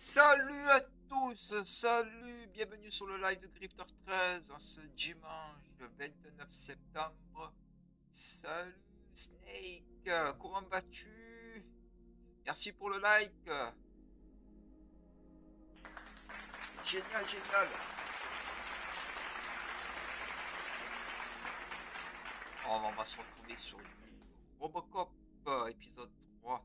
Salut à tous, salut, bienvenue sur le live de Drifter 13 en ce dimanche 29 septembre. Salut Snake, comment vas-tu? Merci pour le like. Génial, génial. On va se retrouver sur du Robocop, épisode 3.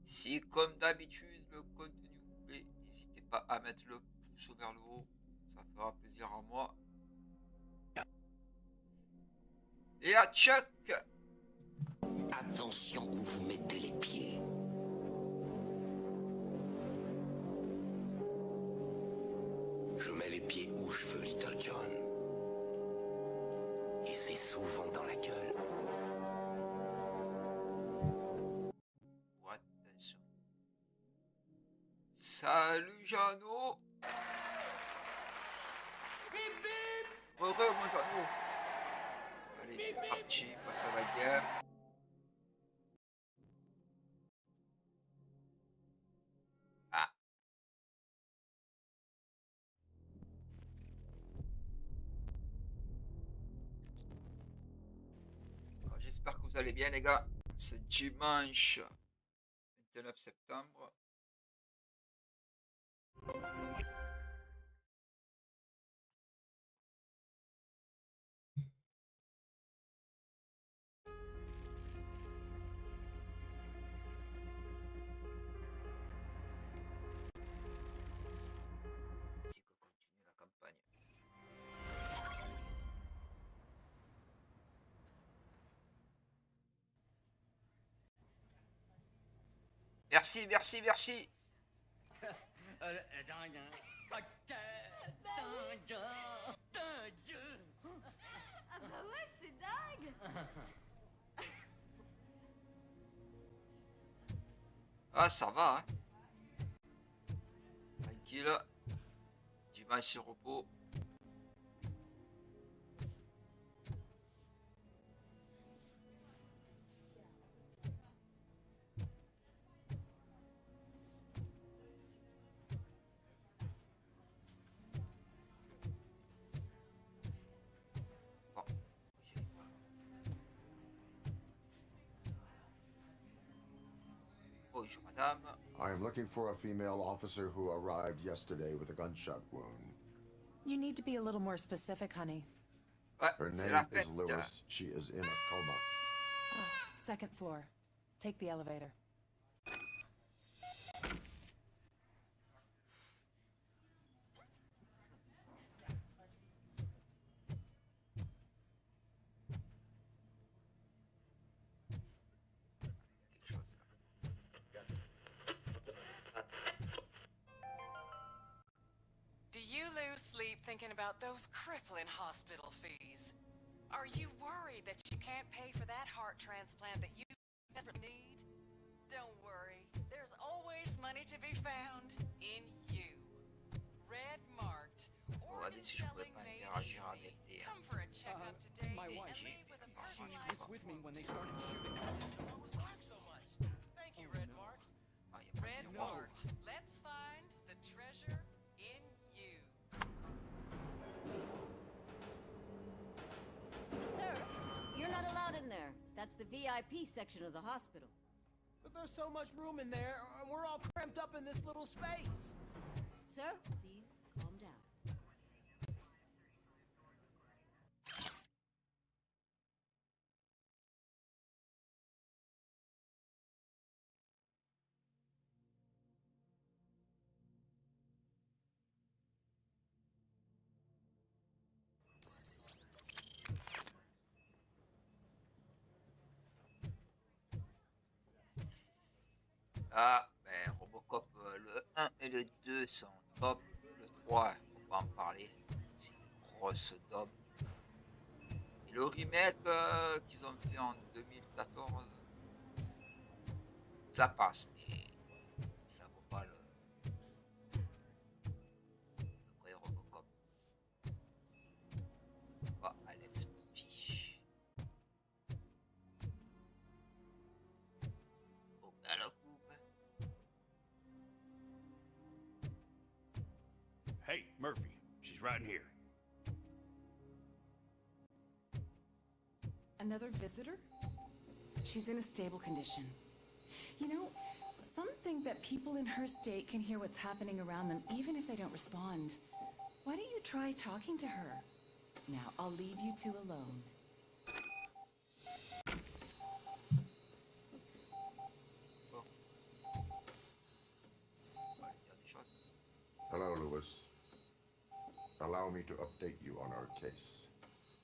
Si comme d'habitude le contenu vous plaît, n'hésitez pas à mettre le pouce vers le haut, ça fera plaisir à moi. Et à Chuck. Attention où vous mettez les pieds. Je mets les pieds où je veux, Little John. Et c'est souvent dans la gueule. Attention. Salut Jeannot. Heureux mon Jeannot. Allez, c'est parti, passe à la game. Ah. J'espère que vous allez bien les gars. Ce dimanche 29 septembre. Ainsi que continue la campagne. Merci, merci, merci. Ah bah ouais, c'est dingue. Ah, ça va, hein. Tranquille. Dimanche, c'est repos. Bon, bonjour madame. I am looking for a female officer who arrived yesterday with a gunshot wound. You need to be a little more specific, honey. Ouais, Her c'est name la is fête. Lewis. She is in a coma. Second floor. Take the elevator. Quelque chose là. Do you lose sleep thinking about those crippling hospital fees? Are you worried that you can't pay for that heart transplant that you desperately need? Don't worry, there's always money to be found in you. Red marked, organ Regardez si je pouvais selling pas made interagir easy. avec des Come for a checkup today my and wife. leave with a She personalized was with me when they started shooting. so much. Thank you, Red Marked. Ah, y a pas Red de miroir. marked. Let's find the treasure in you. Sir, you're not allowed in there. That's the VIP section of the hospital. But there's so much room in there, and we're all cramped up in this little space. Sir, please calm down. Ah, ben Robocop, le 1 et le 2 sont top. Le 3, on va pas en parler. C'est une grosse daube. Et le remake qu'ils ont fait en 2014, ça passe, mais ça vaut pas le vrai Robocop. Bah, Alex P. Hey, Murphy. She's right in here. Another visitor? She's in a stable condition. You know, some think that people in her state can hear what's happening around them even if they don't respond. Why don't you try talking to her? Now, I'll leave you two alone. Bon. On va lui dire des choses. Hello, Lewis. Allow me to update you on our case.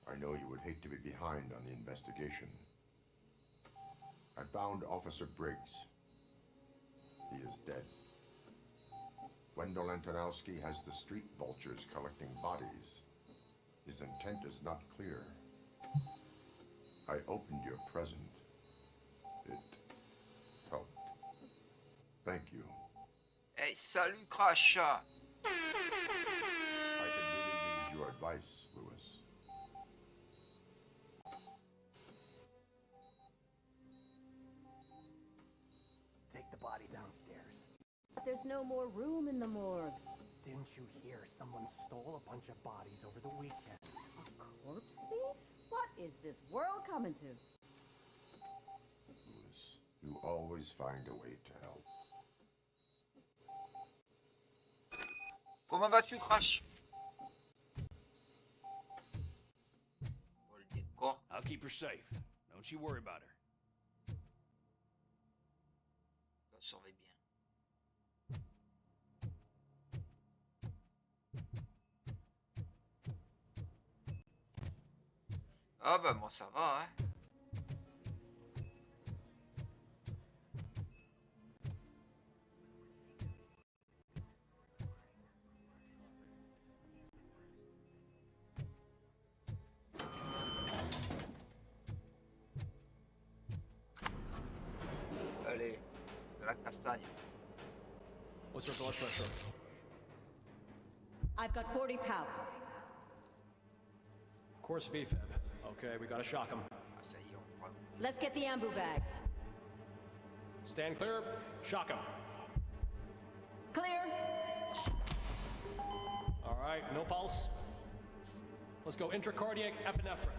I know you would hate to be behind on the investigation. I found Officer Briggs. He is dead. Wendell Antonowski has the street vultures collecting bodies. His intent is not clear. I opened your present. It helped. Thank you. Hey, salut, Crash! I could really use your advice, Lewis. Take the body downstairs. There's no more room in the morgue. Didn't you hear someone stole a bunch of bodies over the weekend? A corpse thief? What is this world coming to? Lewis, you always find a way to help. Comment vas-tu, Crash? Oh, le décor. I'll keep her safe. Don't you worry about her. Je la surveille bien. Ah bah moi ça va, hein. Allez, de la castagne. What's your blood pressure? I've got 40 pow. Course VFib. Okay, we gotta shock him. Ah, ça y est, on prend. Let's get the ambu bag. Stand clear. Shock him. Clear. All right, no pulse. Let's go intracardiac epinephrine.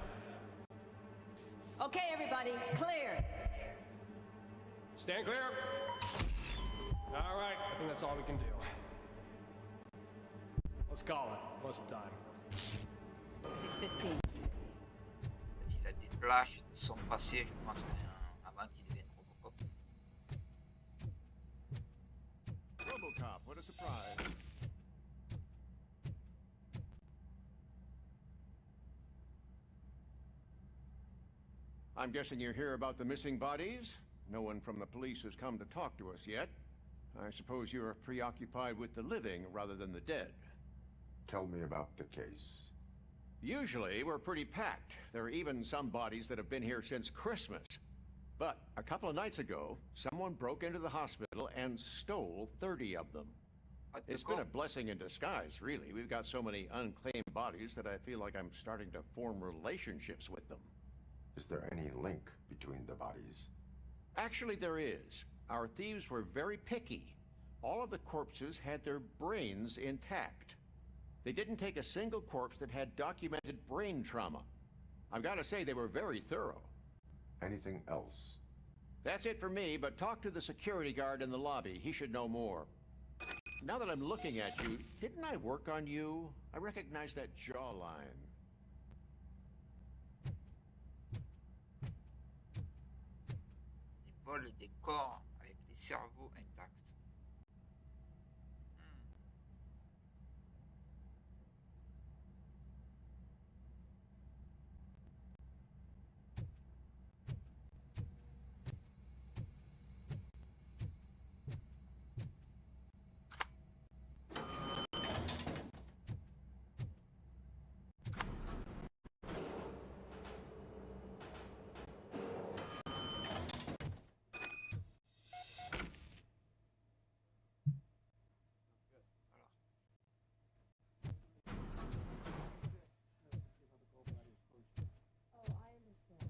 Okay, everybody, clear. Stand clear. All right, I think that's all we can do. Let's call it. What's the time? 6:15. Il a des flashs de son passé, je pense, avant qu'il devienne Robocop. Robocop, what a surprise. I'm guessing you're here about the missing bodies? No one from the police has come to talk to us yet. I suppose you're preoccupied with the living rather than the dead. Tell me about the case. Usually, we're pretty packed. There are even some bodies that have been here since Christmas. But a couple of nights ago, someone broke into the hospital and stole 30 of them. It's been a blessing in disguise, really. We've got so many unclaimed bodies that I feel like I'm starting to form relationships with them. Is there any link between the bodies? Actually, there is. Our thieves were very picky. All of the corpses had their brains intact. They didn't take a single corpse that had documented brain trauma. I've got to say, they were very thorough. Anything else? That's it for me, but talk to the security guard in the lobby. He should know more. Now that I'm looking at you, didn't I work on you? I recognize that jawline. Ils volent des corps avec les cerveaux intacts.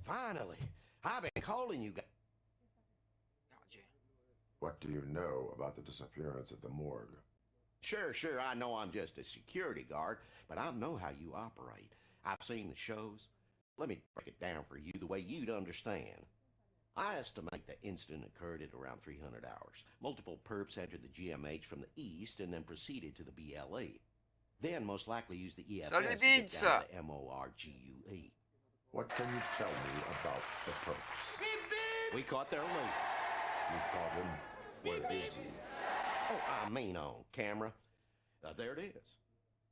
Finally, I've been calling you guys. Gardien. What do you know about the disappearance at the morgue? Sure, I know I'm just a security guard, but I know how you operate. I've seen the shows. Let me break it down for you the way you'd understand. I estimate the incident occurred at around 300 hours. Multiple perps entered the GMH from the east and then proceeded to the BLE. Then most likely used the EFS to get down to the MORGUE. What can you tell me about the perps? We caught their leader. You caught him. Where is he? Oh, I mean on camera. There it is.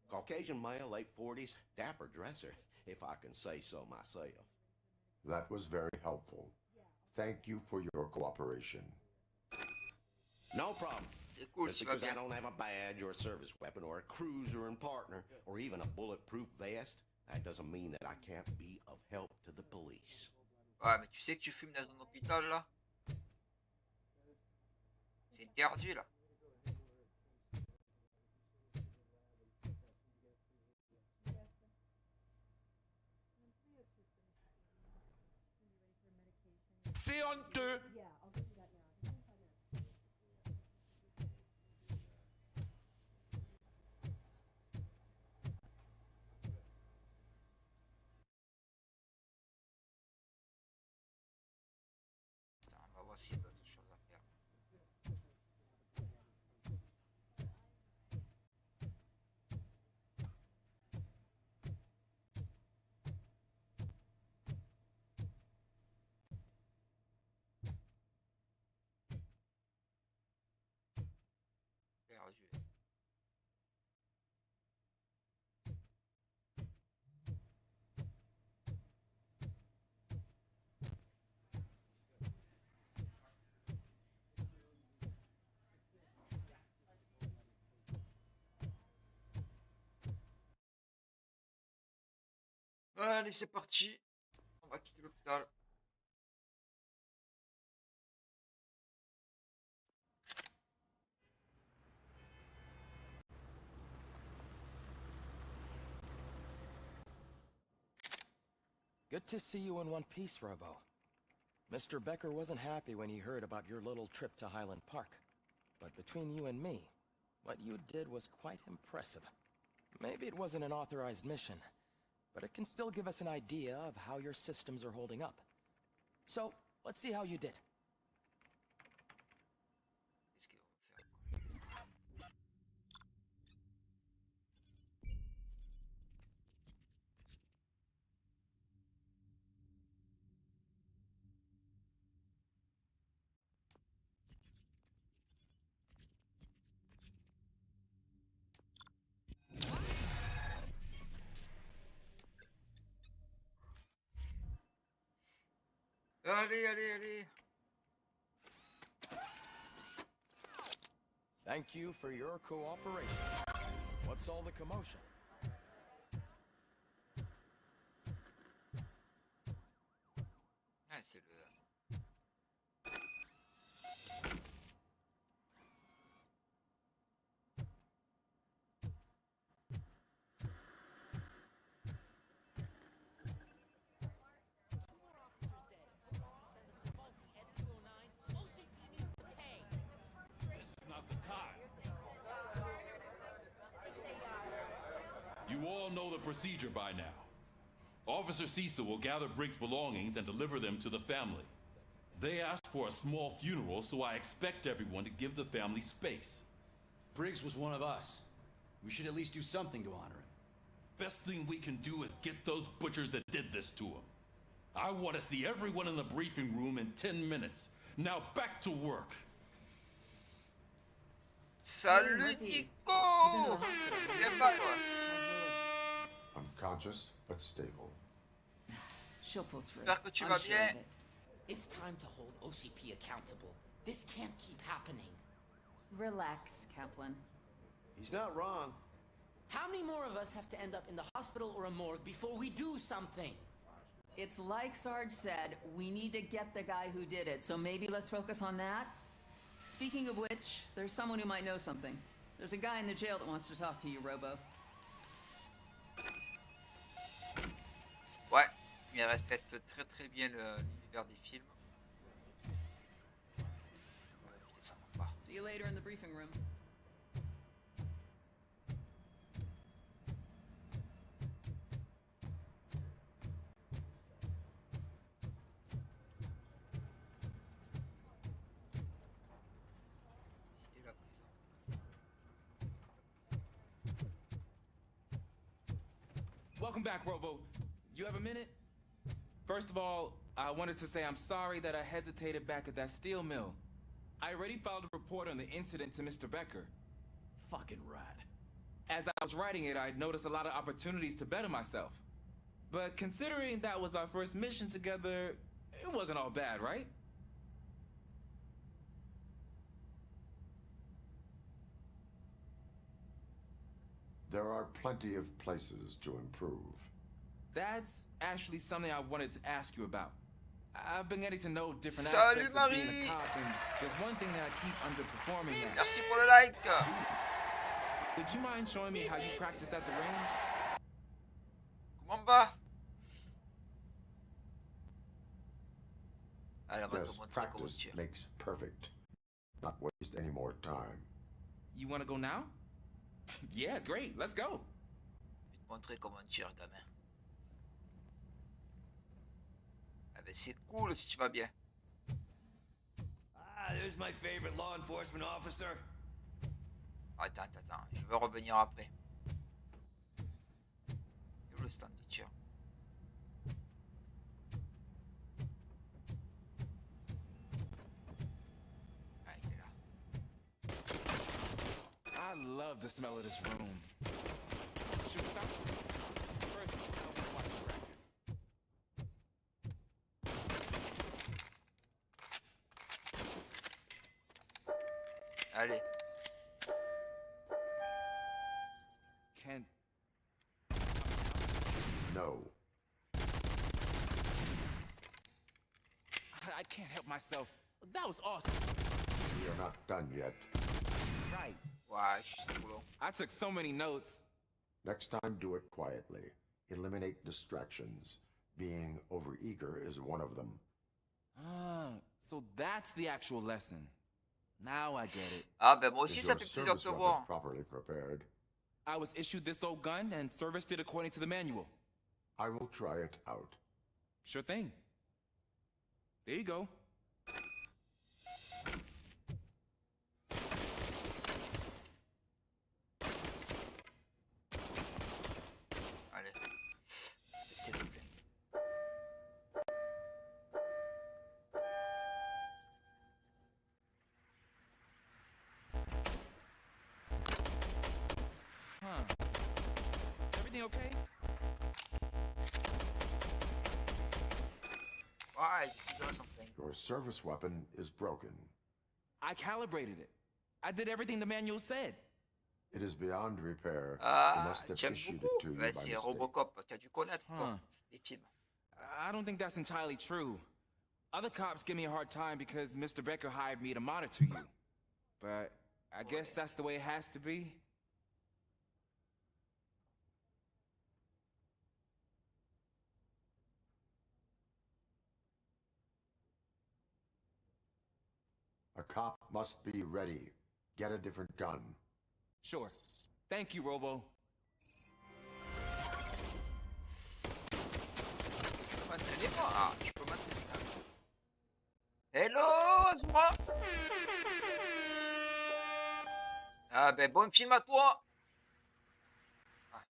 Caucasian male, late 40s, dapper dresser, if I can say so myself. That was very helpful. Thank you for your cooperation. No problem. C'est cool, Just ça va because I bien. don't have a badge or a service weapon or a cruiser and partner or even a bulletproof vest, that doesn't mean that I can't be of help to the police. Ouais, mais tu sais que tu fumes dans un hôpital là? C'est interdit là. C'est honteux. Attends, on va voir s'il y a d'autres choses à faire. Perdu. Allez, c'est parti. On va quitter l'hôpital. Good to see you in one piece, Robo. Mr. Becker wasn't happy when he heard about your little trip to Highland Park. But between you and me, what you did was quite impressive. Maybe it wasn't an authorized mission, but it can still give us an idea of how your systems are holding up. So, let's see how you did. Qu'est-ce qu'on va faire? Allez. Thank you for your cooperation. What's all the commotion? Ah, c'est le... You all know the procedure by now. Officer Cecil will gather Briggs' belongings and deliver them to the family. They asked for a small funeral, so I expect everyone to give the family space. Briggs was one of us. We should at least do something to honor him. Best thing we can do is get those butchers that did this to him. I want to see everyone in the briefing room in 10 minutes. Now back to work. Salut Nico! Viens pas toi. Unconscious, but stable. She'll pull through. J'espère que tu I'm vas sure bien. of it. It's time to hold OCP accountable. This can't keep happening. Relax, Kaplan. He's not wrong. How many more of us have to end up in the hospital or a morgue before we do something? It's like Sarge said, we need to get the guy who did it, so maybe let's focus on that? Speaking of which, there's someone who might know something. There's a guy in the jail that wants to talk to you, Robo. Ouais, il respecte très bien l'univers des films. Ouais, je descends pas. See you later in the briefing room. Welcome back, Robo. You have a minute? First of all, I wanted to say I'm sorry that I hesitated back at that steel mill. I already filed a report on the incident to Mr. Becker. Fucking rat. As I was writing it, I noticed a lot of opportunities to better myself. But considering that was our first mission together, it wasn't all bad, right? There are plenty of places to improve. That's actually something I wanted to ask you about. I've been getting to know different aspects of being a cop, and there's one thing that I keep underperforming at. Merci pour le like. Would you mind showing me how you practice at the range? Comment va? Allez, on va te Yes, montrer comment practice tirer. makes perfect. Not waste any more time. You want to go now? Yeah, great. Let's go. Je vais te montrer comment on tire, gamin. Ah ben c'est cool si tu vas bien. Ah, there's my favorite law enforcement officer. Attends, je veux revenir après. Où le stand de tir? Ah, il est là. I love the smell of this room. Shoot, stop. First, I want to watch you practice. Allez. Can... No. I can't help myself. That was awesome. We are not done yet. Right. Ouais, je suis trop long. I took so many notes. Next time, do it quietly. Eliminate distractions. Being overeager is one of them. Ah, so that's the actual lesson. Now I get it. Ah ben moi aussi Is ça your fait plaisir de service te weapon voir. properly prepared? I was issued this old gun and serviced it according to the manual. I will try it out. Sure thing. There you go. Allez. S'il vous plaît. Huh. Is everything okay? Ouais, you know something. Your service weapon is broken. I calibrated it. I did everything the manual said. It is beyond repair. They Ah, must have j'aime issued beaucoup. it to you by Ouais, c'est mistake. Robocop, tu as dû connaître toi, Huh. les films. I don't think that's entirely true. Other cops give me a hard time because Mr. Becker hired me to monitor you. But I guess that's the way it has to be. A cop must be ready. Get a different gun. Sure. Thank you, Robo. M'entraîner moi? Ah, je peux m'entraîner. Hello, Azura. Ah ben bon film à toi. Ah.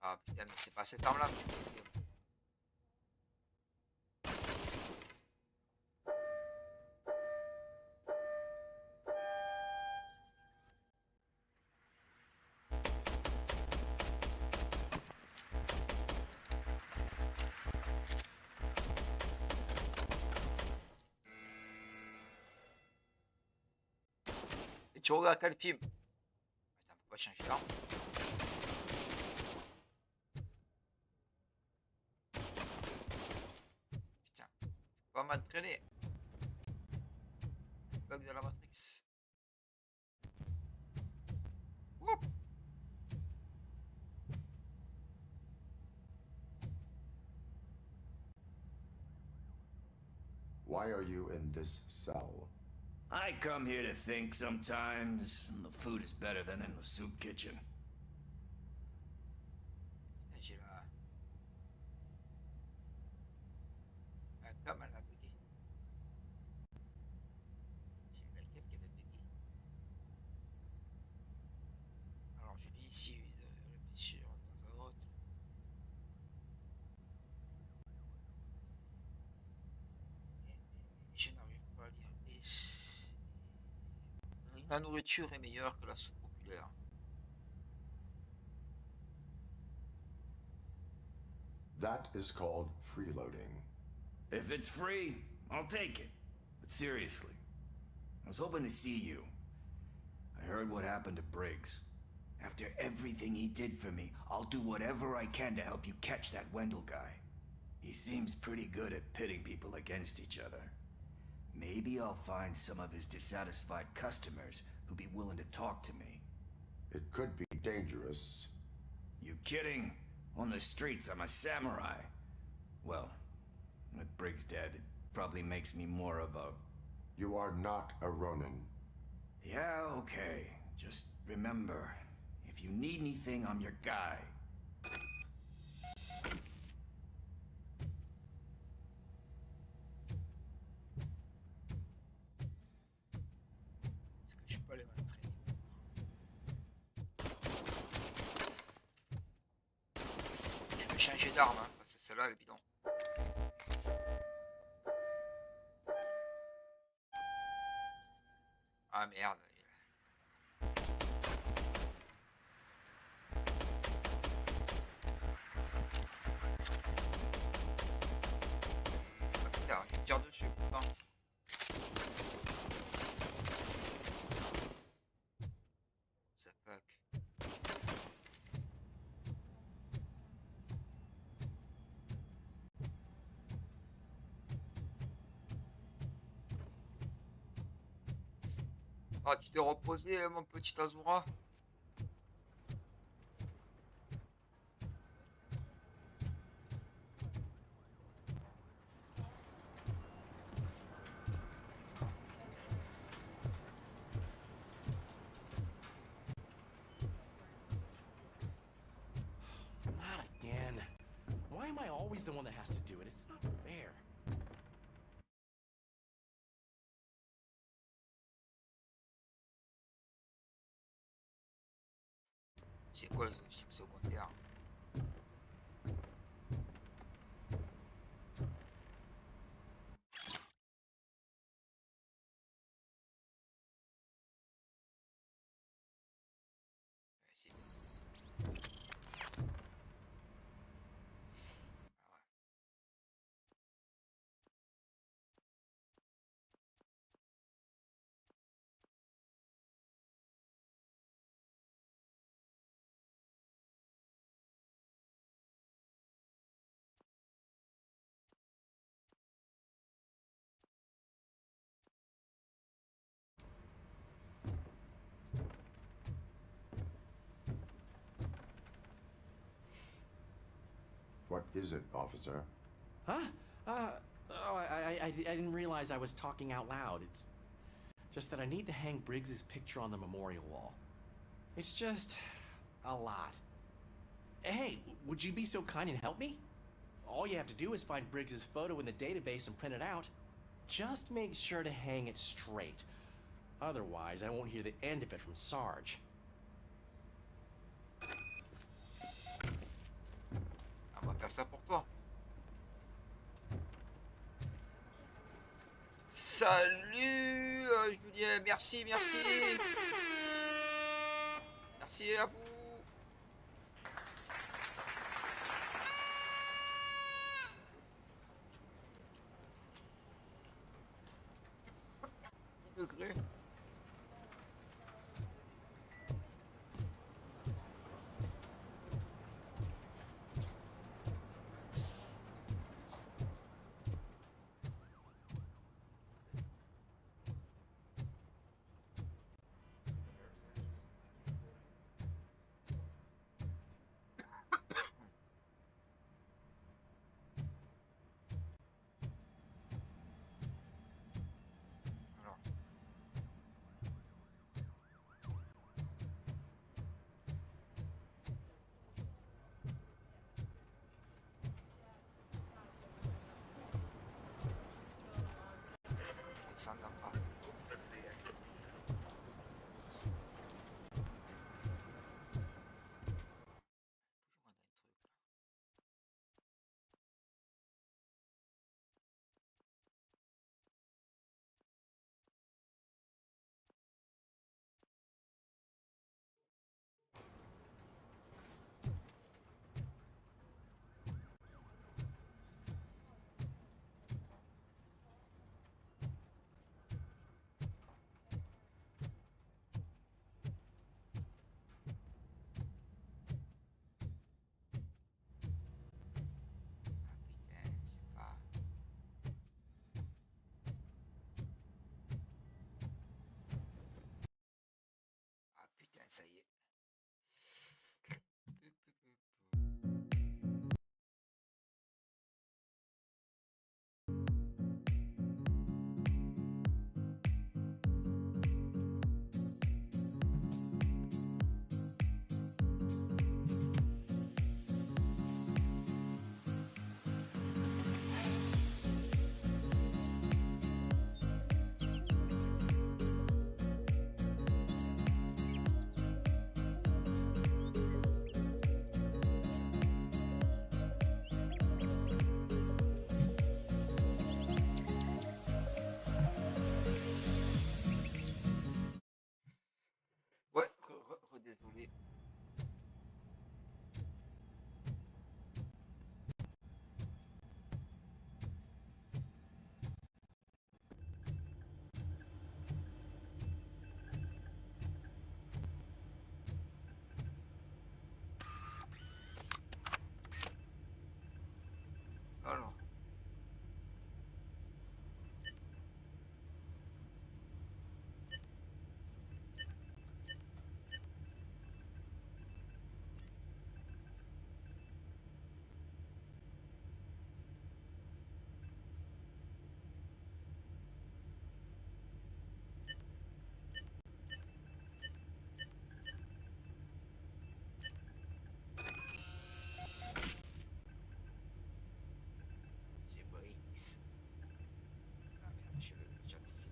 Ah putain, mais c'est pas cette arme-là. Et tu regardes quel film? Putain, on peut pas changer d'arme. Putain, je peux pas m'entraîner. Bug de la Matrix. Woup. Why are you in this cell? I come here to think sometimes. The food is better than in the soup kitchen. J'ai la cam, elle a bugué. je lis ici la blessure de temps à autre. Je n'arrive pas à lire. La nourriture est meilleure que la soupe populaire. That is called freeloading. If it's free, I'll take it. But seriously, I was hoping to see you. I heard what happened to Briggs. After everything he did for me, I'll do whatever I can to help you catch that Wendell guy. He seems pretty good at pitting people against each other. Maybe I'll find some of his dissatisfied customers who'd be willing to talk to me. It could be dangerous. You kidding? On the streets, I'm a samurai. Well, with Briggs dead, it probably makes me more of a... You are not a Ronin. Yeah, okay. Just remember, if you need anything, I'm your guy. Est-ce que je peux aller m'entraîner? Je vais changer d'arme, hein, parce que celle-là, elle est bidon. Ah merde. Ah putain, je tire dessus, putain. Ça fuck. Ah, tu t'es reposé, mon petit Azura? Not again. Why am I always the one that has to do it? It's not fair. C'est quoi les objectifs secondaires? What is it, officer? Huh? I didn't realize I was talking out loud. It's just that I need to hang Briggs's picture on the memorial wall. It's just a lot. Hey, would you be so kind and help me? All you have to do is find Briggs's photo in the database and print it out. Just make sure to hang it straight. Otherwise, I won't hear the end of it from Sarge. On va faire ça pour toi. Salut Julien, merci. Merci à vous. Degré. ça y est. Ouais, désolé. Alors. C'est Brix. Ah merde, je le chat ici.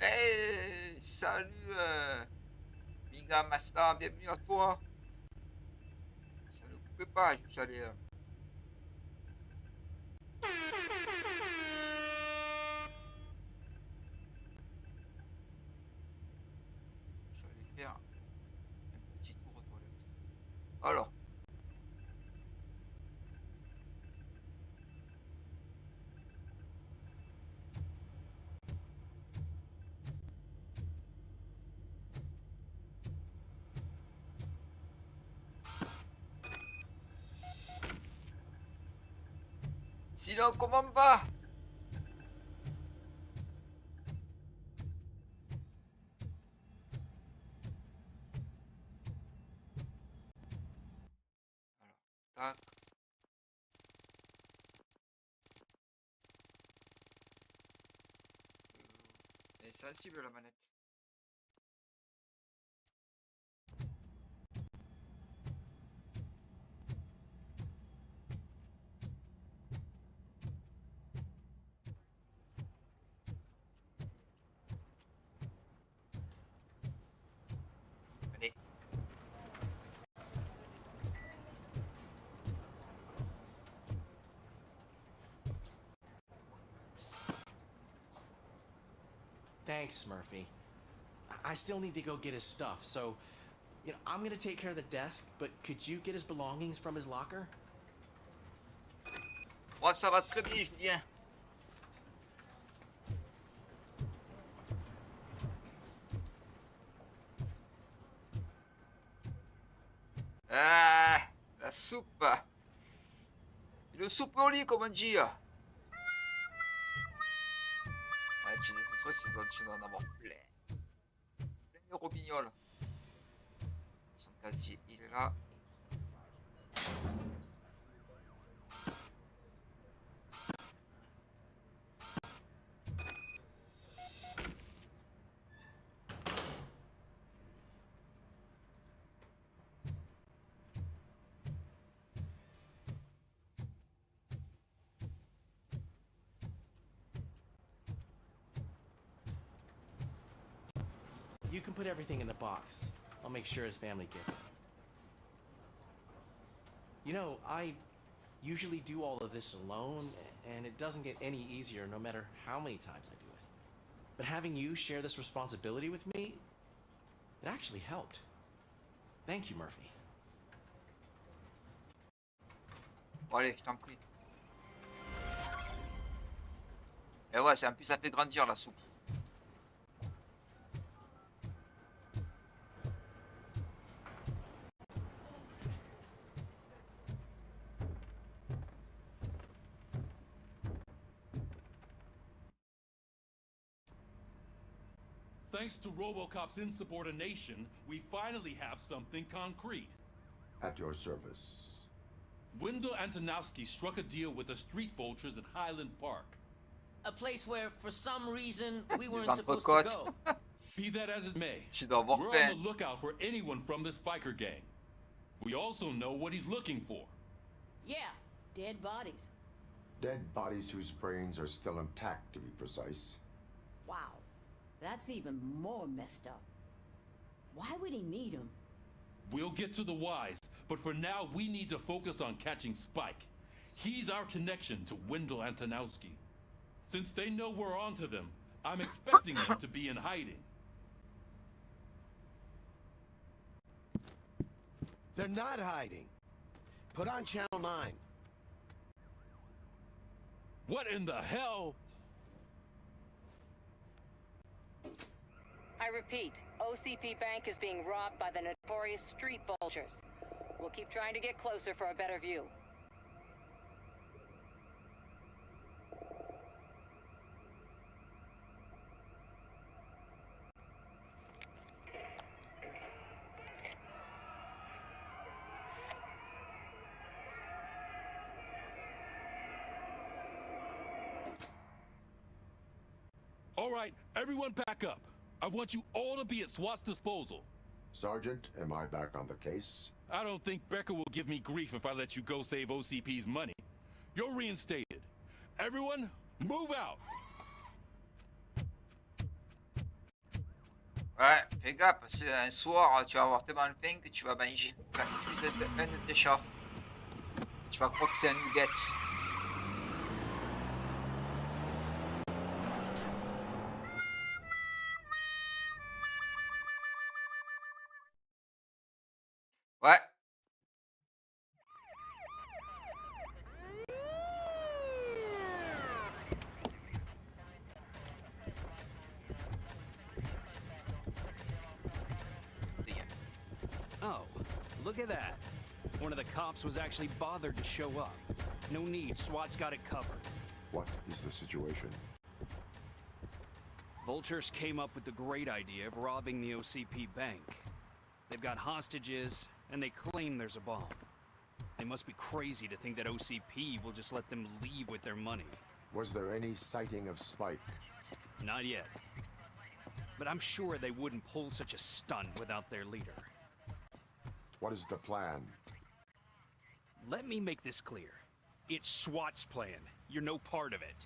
Hey, salut Miga Master, bienvenue à toi. Ça ne coupait pas, j'allais faire un petit tour aux toilettes. Alors. Sinon, comment va? Alors, tac. Elle est sensible la manette. Allez. Thanks, Murphy. I still need to go get his stuff, so, I'm gonna take care of the desk, but could you get his belongings from his locker? Moi, ça va très bien, Julien. Ah, la soupe. Le soupe au lit, comme on dit. Ouais, tu dois en avoir plein. Plein de robignoles. Son casier, il est là. You can put everything in the box. I'll make sure his family gets it. I usually do all of this alone, and it doesn't get any easier no matter how many times I do it. But having you share this responsibility with me, it actually helped. Thank you, Murphy. Bon, allez, je t'en prie. Et ouais, en plus, ça fait grandir la soupe. Thanks to Robocop's insubordination, we finally have something concrete. At your service. Wendell Antonowski struck a deal with the street vultures at Highland Park. A place where, for some reason, we weren't supposed to go. Be that as it may, dois avoir we're peine. on the lookout for anyone from this biker gang. We also know what he's looking for. Yeah, dead bodies. Dead bodies whose brains are still intact, to be precise. Wow, that's even more messed up. Why would he need them? We'll get to the whys, but for now we need to focus on catching Spike. He's our connection to Wendell Antonowski. Since they know we're onto them, I'm expecting them to be in hiding. They're not hiding. Put on Channel 9. What in the hell? I repeat, OCP Bank is being robbed by the notorious street vultures. We'll keep trying to get closer for a better view. All right, everyone back up. I want you all to be at SWAT's disposal. Sergeant, am I back on the case? I don't think Becker will give me grief if I let you go save OCP's money. You're reinstated. Everyone, move out! Ouais, fais gaffe, parce qu'un soir, tu vas avoir tellement de faim que tu vas manger utiliser un de tes chats. Tu vas croire que c'est un nugget. Ouais. Oh, look at that. One of the cops was actually bothered to show up. No need, SWAT's got it covered. What is the situation? Vultures came up with the great idea of robbing the OCP bank. They've got hostages, and they claim there's a bomb. They must be crazy to think that OCP will just let them leave with their money. Was there any sighting of Spike? Not yet. But I'm sure they wouldn't pull such a stunt without their leader. What is the plan? Let me make this clear. It's SWAT's plan. You're no part of it.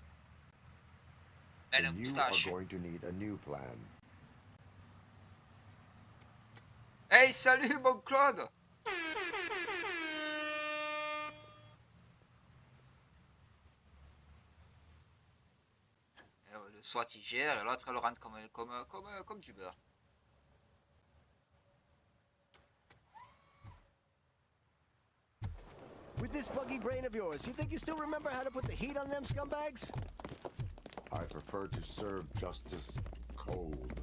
And you are going to need a new plan. Hey, salut, mon Claude! Le SWAT il gère et l'autre elle le rentre comme du beurre. With this buggy brain of yours, you think you still remember how to put the heat on them scumbags? I prefer to serve justice cold.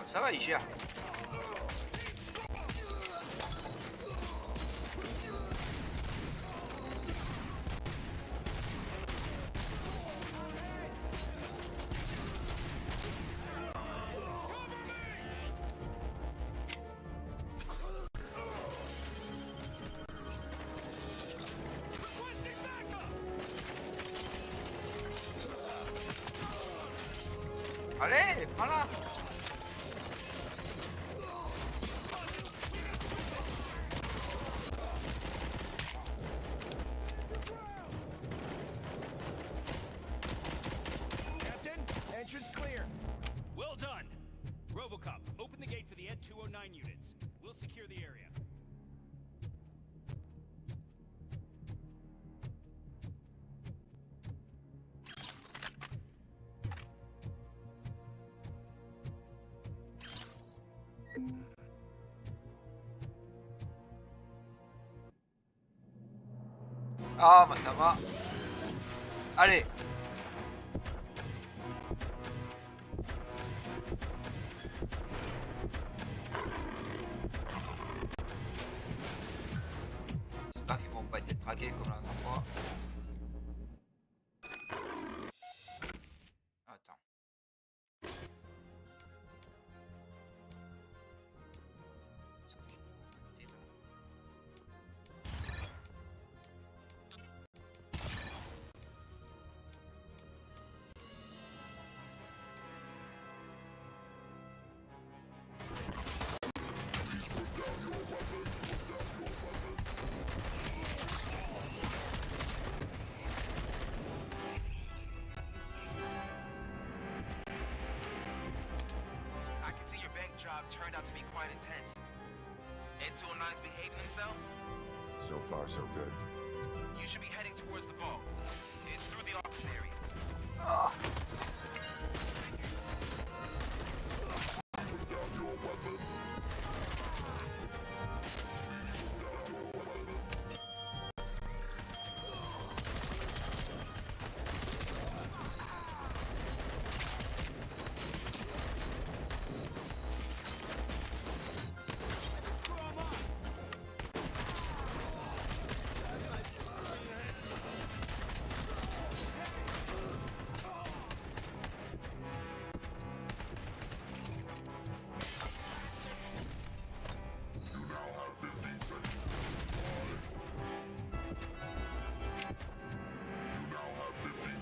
Ça va, il gère. Allez, voilà. Entrance clear. Well done. Robocop, open the gate for the Ed 209 units. We'll secure the area. Ah, bah ça va. Allez. J'espère qu'ils vont pas être traqués comme la dernière fois. Attends. I can see your bank job turned out to be quite intense. And 209's behaving themselves? So far, so good. You should be heading towards the vault. It's through the office area.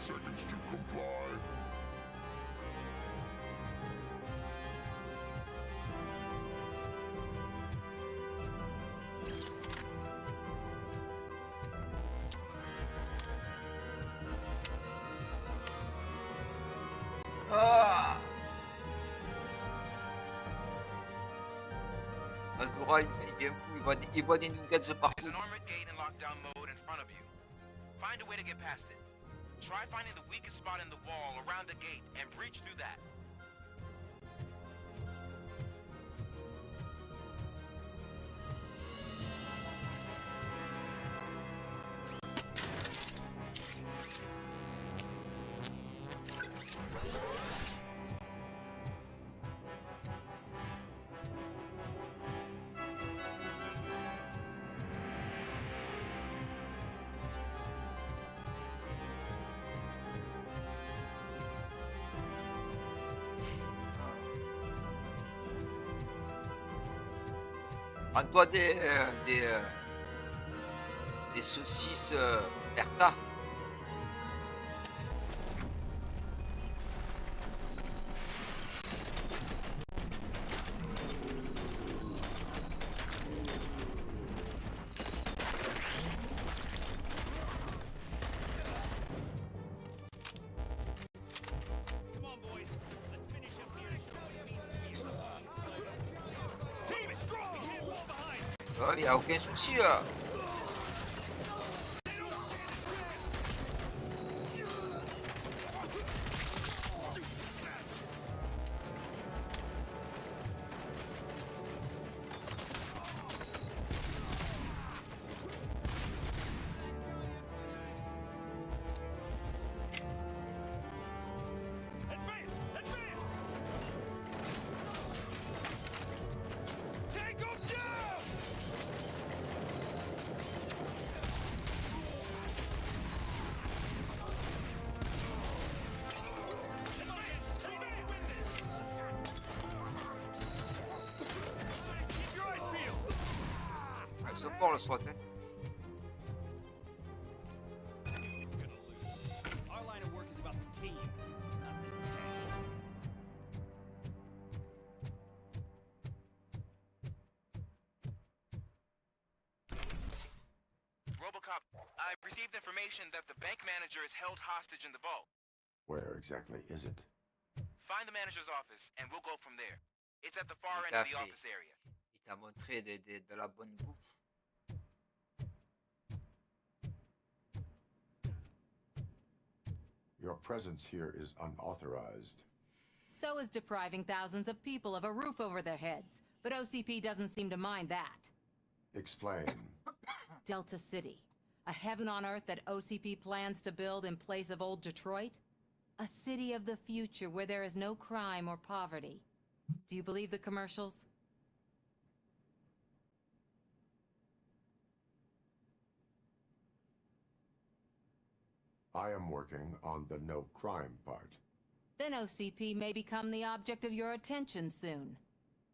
Seconds to comply. Ah. Azura, il est bien fou, il voit des nougats de partout. There's an armored gate in lockdown mode in front of you. Find a way to get past it. Try finding the weakest spot in the wall around the gate and breach through that. Prends-toi des saucisses Bertha. Il n'y a aucun souci là. Support le SWAT. Our line of work is about the team, not the tank. Robocop, I've received information that the bank manager is held hostage in the vault. Where exactly is it? Find the manager's office, and we'll go from there. It's at the far end of the office area. Il t'a montré de la bonne bouffe. Your presence here is unauthorized. So is depriving thousands of people of a roof over their heads. But OCP doesn't seem to mind that. Explain. Delta City. A heaven on earth that OCP plans to build in place of old Detroit? A city of the future where there is no crime or poverty. Do you believe the commercials? I am working on the no crime part. Then OCP may become the object of your attention soon.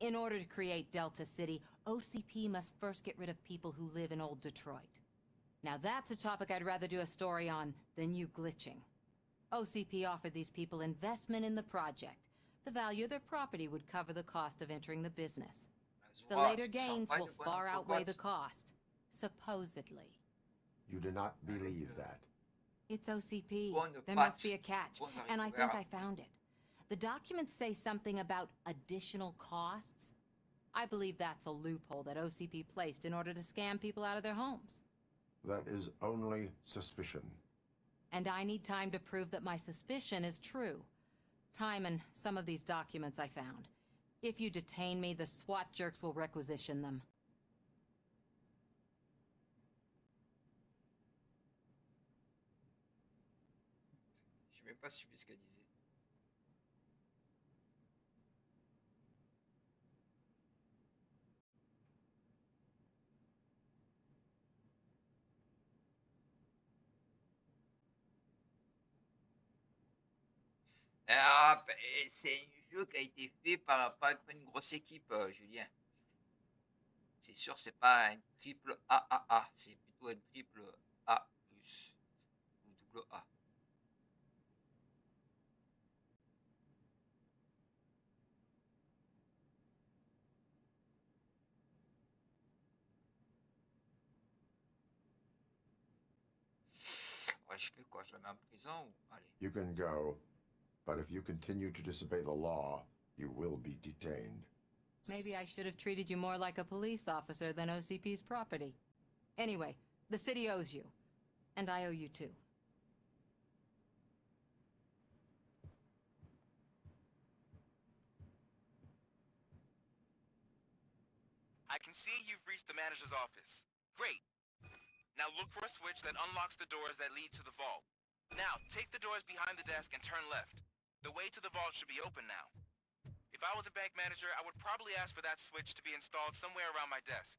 In order to create Delta City, OCP must first get rid of people who live in old Detroit. Now that's a topic I'd rather do a story on than you glitching. OCP offered these people investment in the project. The value of their property would cover the cost of entering the business. The later gains will far outweigh the cost. Supposedly. You do not believe that. It's OCP. There must be a catch, and I think I found it. The documents say something about additional costs. I believe that's a loophole that OCP placed in order to scam people out of their homes. That is only suspicion. And I need time to prove that my suspicion is true. Time and some of these documents I found. If you detain me, the SWAT jerks will requisition them. J'ai même pas suivi ce qu'elle disait. Ah, ben, c'est un jeu qui a été fait par une grosse équipe, Julien. C'est sûr, c'est pas un triple AAA, c'est plutôt un triple A+, ou double A. Ouais, je fais quoi? Je la mets en prison ou... Allez. You can go, but if you continue to disobey the law, you will be detained. Maybe I should have treated you more like a police officer than OCP's property. Anyway, the city owes you. And I owe you too. I can see you've reached the manager's office. Great. Now look for a switch that unlocks the doors that lead to the vault. Now, take the doors behind the desk and turn left. The way to the vault should be open now. If I was a bank manager, I would probably ask for that switch to be installed somewhere around my desk.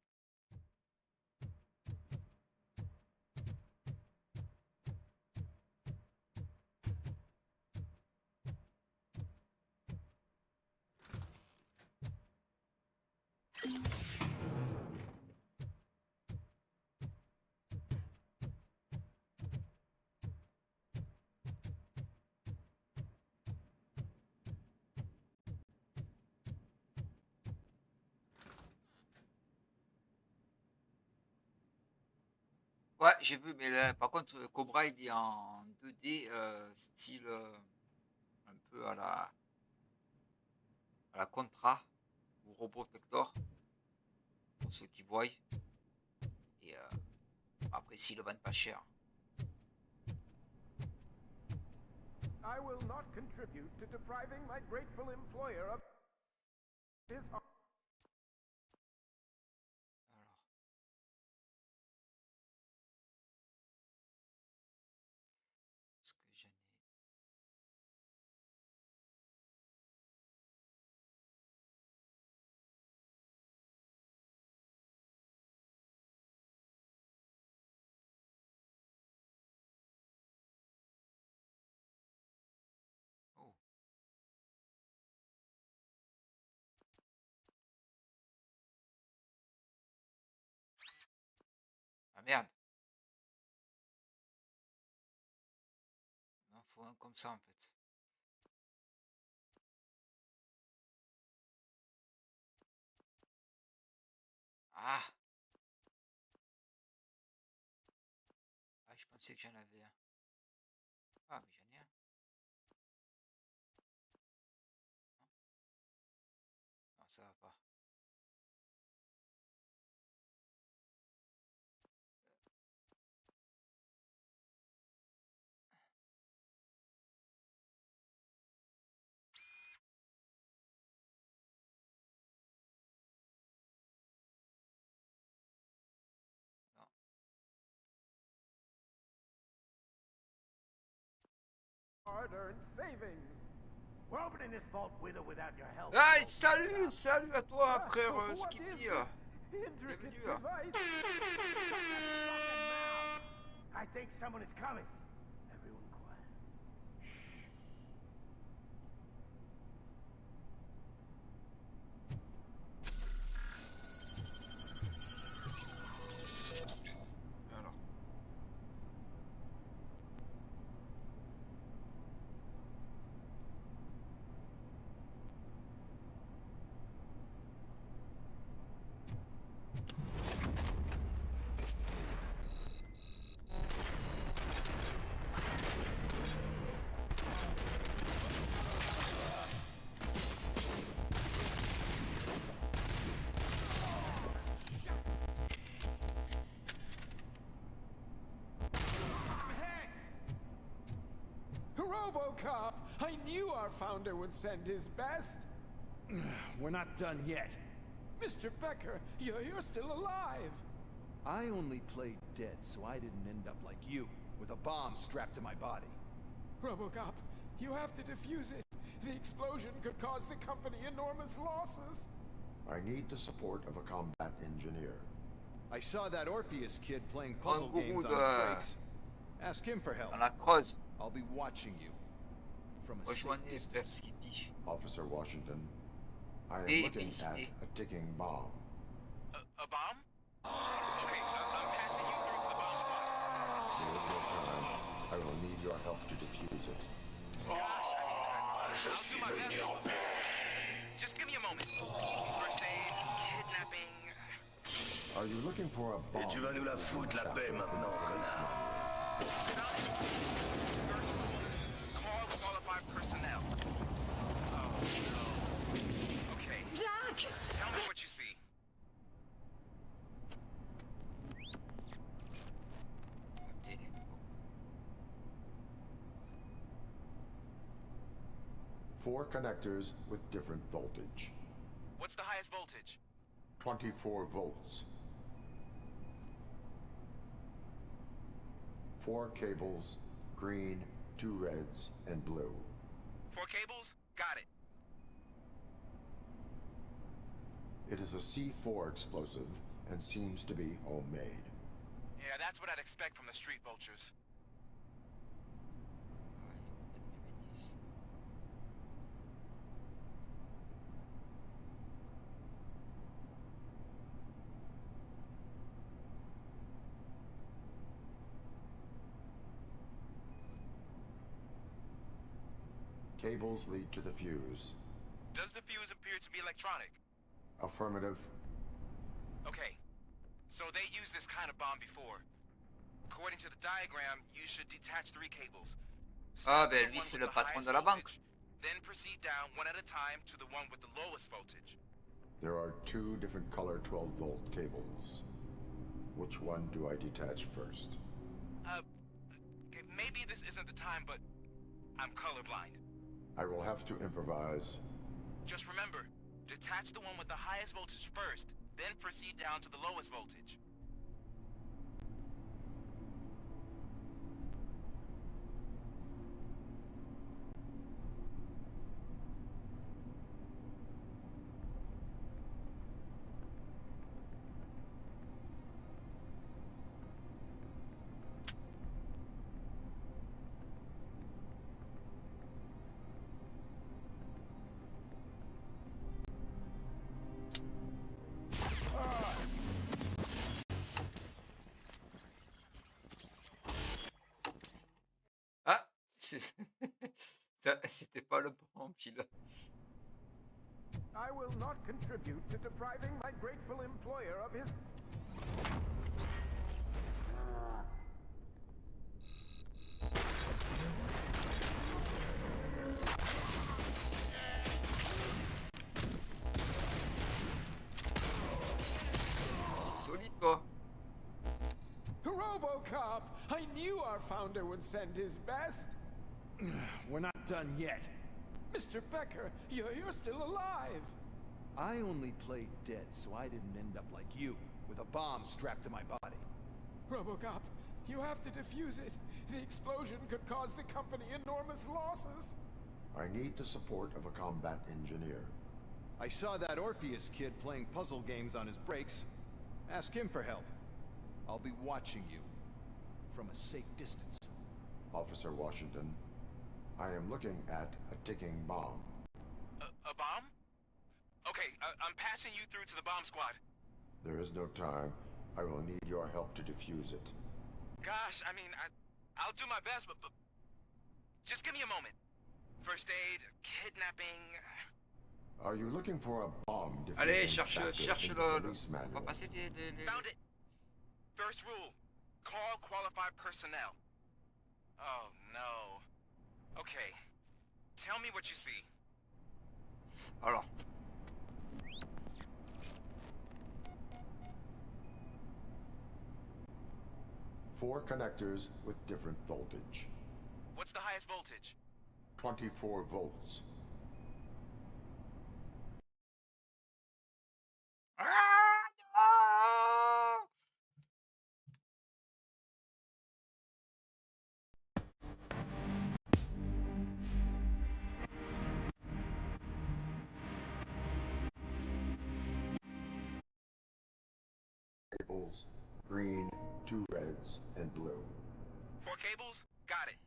Ouais, j'ai vu, mais là, par contre, Cobra, il est en 2D, style un peu à la Contra ou Robotector, pour ceux qui voient. Et après, s'ils le vendent pas cher. I will not contribute to depriving my grateful employer of his... Ah merde. Non, faut un comme ça en fait. Ah. Ah, je pensais que j'en avais un. Ah, mais j'en ai un. Non, ça va pas. hard-earned savings. We're opening this vault with or without your help. Hey, salut, salut à toi, frère Skippy. Bienvenue. I think someone is coming. Everyone quiet. Alors. Robocop! I knew our founder would send his best. We're not done yet. Mr. Becker, you're still alive. I only played dead, so I didn't end up like you, with a bomb strapped to my body. Robocop, you have to defuse it. The explosion could cause the company enormous losses. I need the support of a combat engineer. I saw that Orpheus kid playing puzzle games on his breaks. Ask him for help. I'll be watching you from a safe distance. Officer Washington, I am looking at a ticking bomb. A bomb? Okay, I'm passing you through to the bomb spot. There is no time. I will need your help to defuse it. Gosh, I'll do my best. Just give me a moment. First aid, kidnapping. Are you looking for a bomb? Et tu vas nous la foutre la paix maintenant, connard. Call qualified personnel. Oh no. Okay. Jack! Tell me what you see. Four connectors with different voltage. What's the highest voltage? 24 volts. 4 cables, green, 2 reds, and blue. 4 cables? Got it. It is a C4 explosive and seems to be homemade. Yeah, that's what I'd expect from the street vultures. Cables lead to the fuse. Does the fuse appear to be electronic? Affirmative. Okay. So they used this kind of bomb before. According to the diagram, you should detach 3 cables. Ah, ben lui c'est le patron de la banque. Then proceed down one at a time to the one with the lowest voltage. There are 2 different color 12-volt cables. Which one do I detach first? Okay, maybe this isn't the time, but I'm colorblind. I will have to improvise. Just remember, detach the one with the highest voltage first, then proceed down to the lowest voltage. C'était pas le bon pilote. I will not contribute to depriving my grateful employer of his... Solide quoi. Robocop! I knew our founder would send his best. We're not done yet. Mr. Becker, you're still alive. I only played dead, so I didn't end up like you, with a bomb strapped to my body. Robocop, You have to defuse it. The explosion could cause the company enormous losses. I need the support of a combat engineer. I saw that Orpheus kid playing puzzle games on his breaks. Ask him for help. I'll be watching you from a safe distance. Officer Washington, I am looking at a ticking bomb. A bomb? Okay, I'm passing you through to the bomb squad. There is no time. I will need your help to defuse it. Gosh, I mean, I'll do my best, but just give me a moment. First aid, kidnapping... Are you looking for a bomb defusing Allez, cherche factor le... in the police On va manual? passer les... Found it! First rule, call qualified personnel. Oh, no. Okay, tell me what you see. Alors. Four connectors with different voltage. What's the highest voltage? 24 volts. Cables, green, 2 reds, and blue. 4 cables? Got it.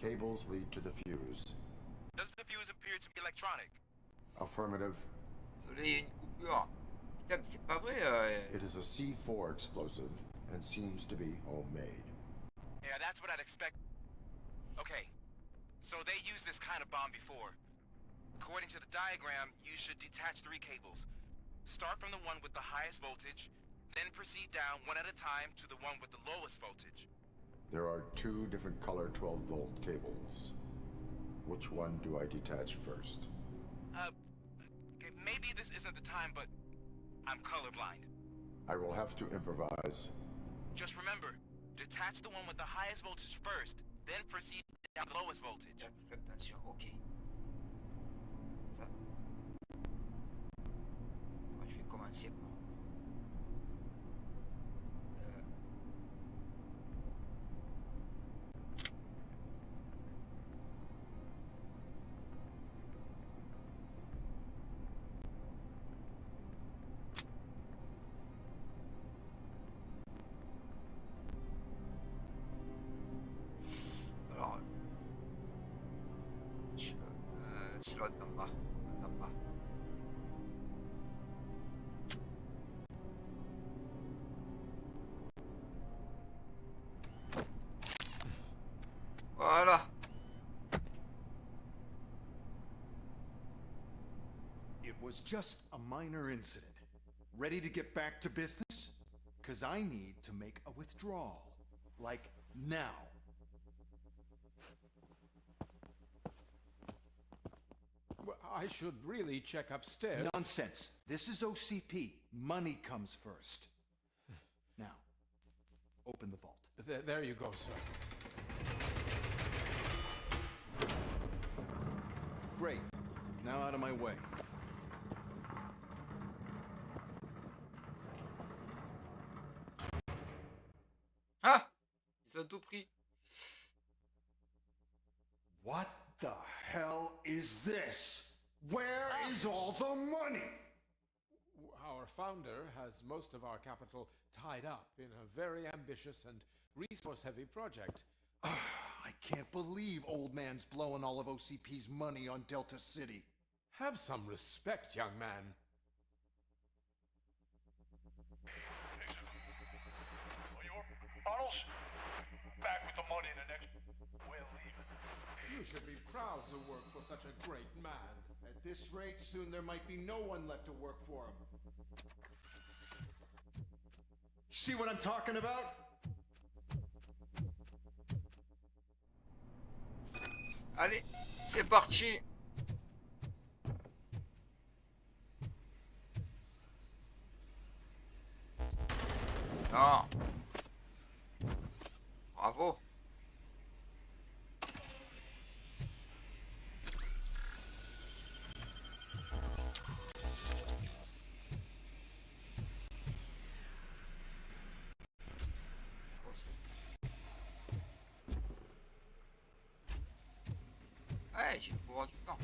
Cables lead to the fuse. Does the fuse appear to be electronic? Affirmative. Désolé, il y a une coupure. Putain, mais c'est pas vrai. It is a C4 explosive and seems to be homemade. Yeah, that's what I'd expect. Okay, so they used this kind of bomb before. According to the diagram, you should detach 3 cables. Start from the one with the highest voltage, then proceed down one at a time to the one with the lowest voltage. There are 2 different color 12-volt cables. Which one do I detach first? Okay, maybe this isn't the time, but I'm colorblind. I will have to improvise. Just remember, detach the one with the highest voltage first, then proceed down the lowest voltage. Fais attention, ok. Ça. Moi, je vais commencer par... Alors... c'est l'autre en bas. L'autre en bas. Voilà. It was just a minor incident. Ready to get back to business? 'Cause I need to make a withdrawal. Like, now. Well, I should really check upstairs. Nonsense. This is OCP. Money comes first. Now, open the vault. There you go, sir. Great. Now out of my way. Ah! Ils ont tout pris. What the hell is this? Where is all the money? Our founder has most of our capital tied up in a very ambitious and resource-heavy project. I can't believe old man's blowing all of OCP's money on Delta City. Have some respect, young man. Bottles? Back with the money in the next... We're leaving. You should be proud to work for such a great man. At this rate, soon there might be no one left to work for him. See what I'm talking about? Allez, c'est parti. Non. Bravo. Ouais, j'ai pour avoir du temps.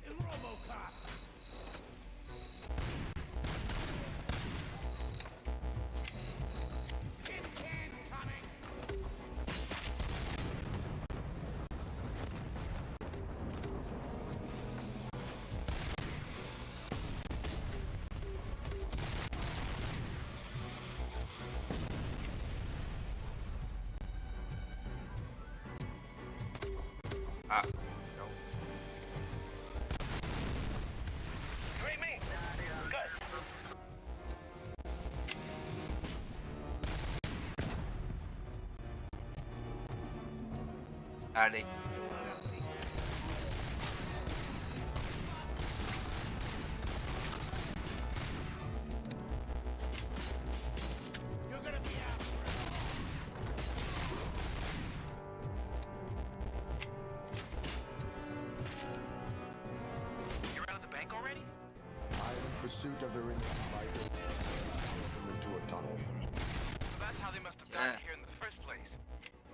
It's Robocop! Tin can's coming! Ah. Great me! Good. Allez. You're gonna be out. You're out of the bank already? I'm in pursuit of the remaining migrants into a tunnel. That's how they must have gotten here in the first place.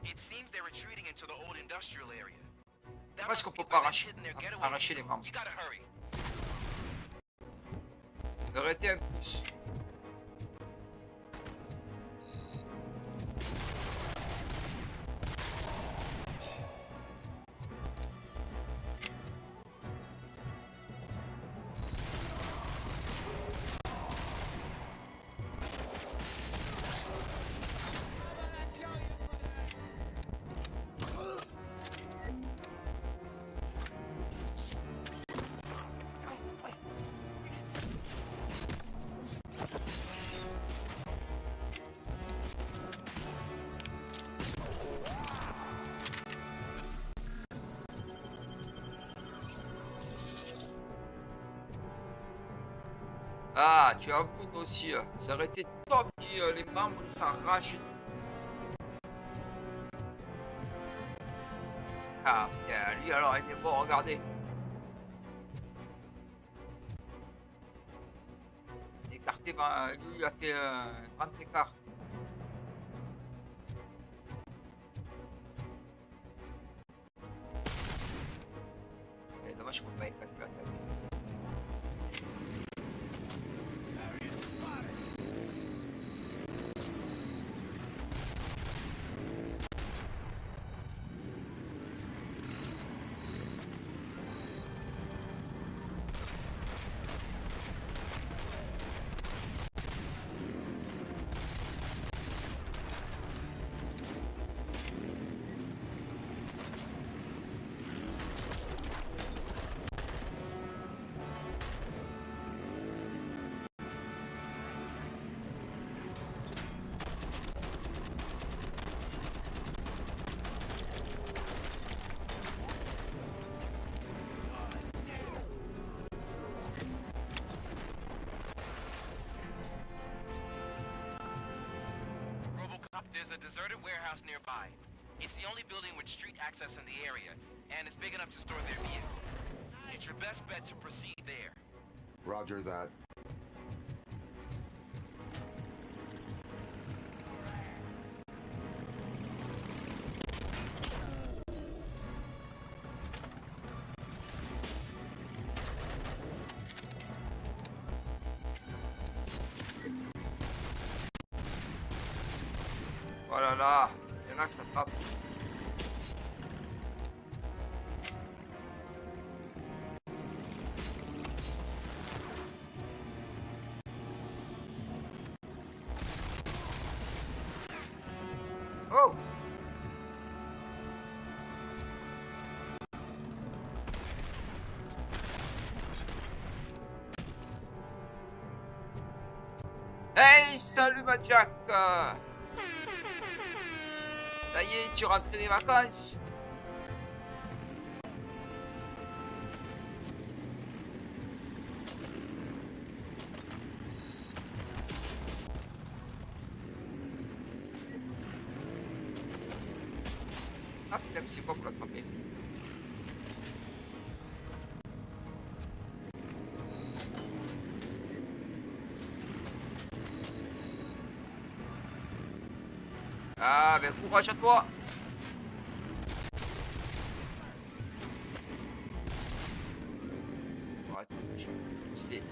It seems they're retreating into the old industrial area. Pourquoi est-ce qu'on peut pas arracher les membres? You gotta hurry. Arrêtez un pouce. Ah, tu avoues toi aussi, ça aurait été top que les membres s'arrachent. Ah, putain, lui alors il est mort, regardez. Écarté, lui il a fait un grand écart. Et dommage, je peux pas éclater la tête. There's a deserted warehouse nearby. It's the only building with street access in the area, and it's big enough to store their vehicles. It's your best bet to proceed there. Roger that. Oh là là, il y en a que ça frappe. Oh! Hey, salut ma Jack! Ça y est, tu rentres des vacances? Ah putain, mais c'est quoi pour l'attraper? Ah, ben courage à toi! Oh, attends, je vais tous les...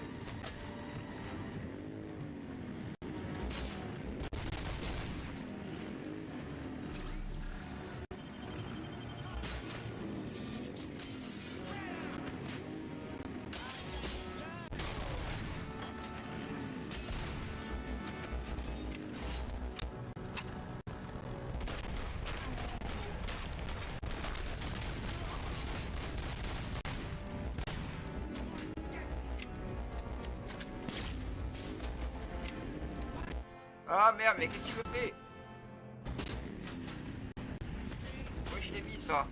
Ah merde, mais qu'est-ce qu'il me fait? Moi je l'ai mis ça.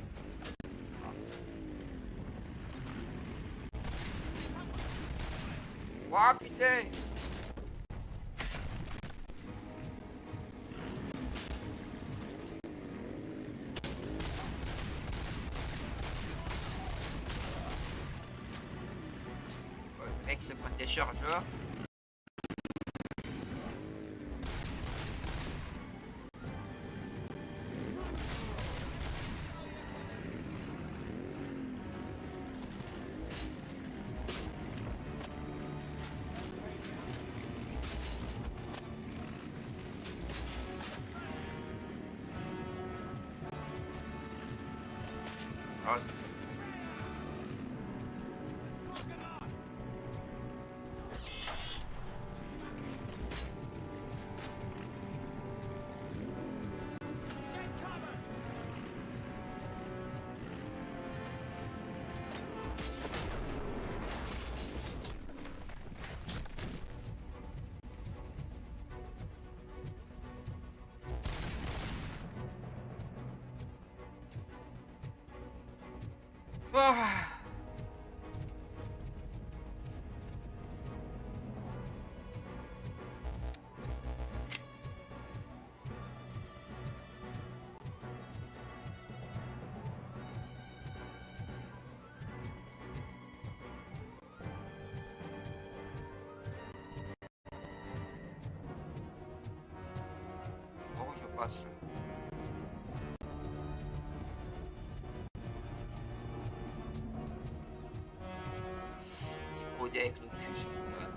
Ouah putain! Le mec se prend des chargeurs. Ah, c'est... Ah. Bon, je passe là. Avec le cul sur le gars.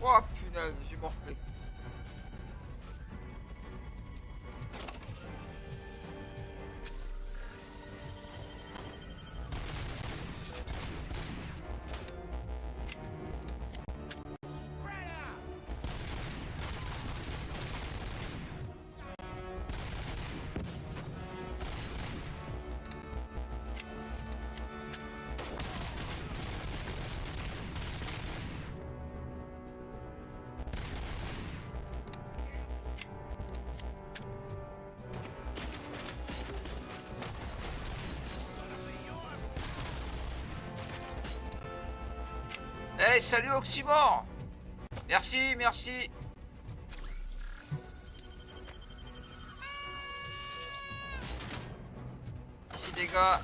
Oh punaise, j'ai morflé. Hey, salut Oxymore! Merci, merci! Ici les gars.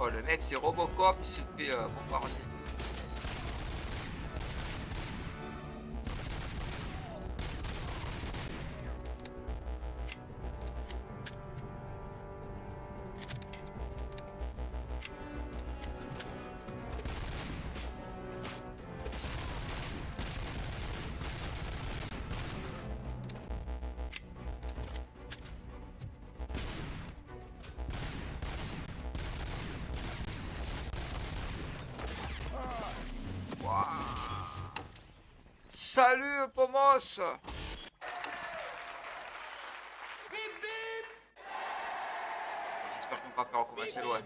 Oh, le mec, c'est Robocop, il se fait bombarder. Salut Pomos. J'espère qu'on va pas recommencer loin.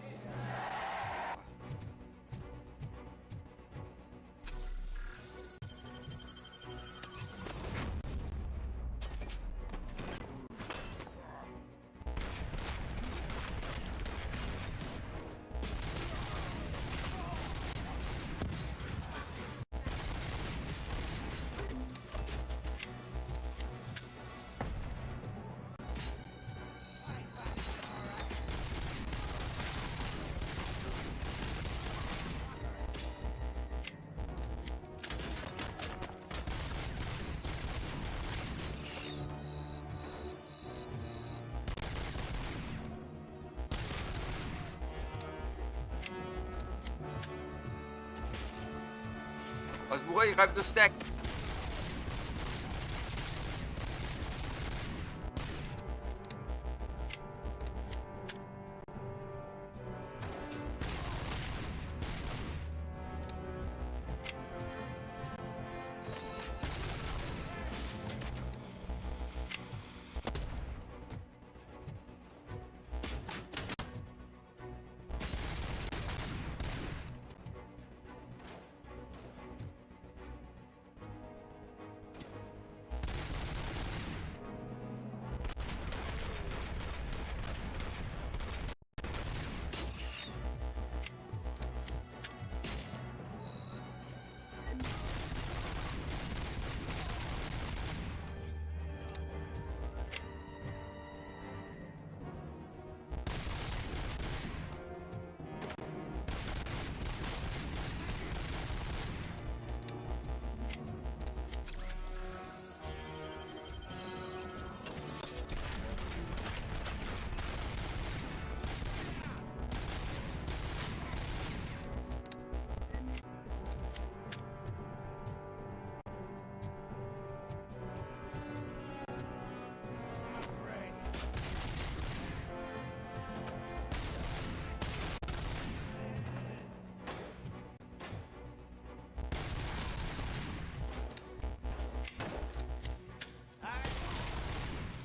Il rêve de steak.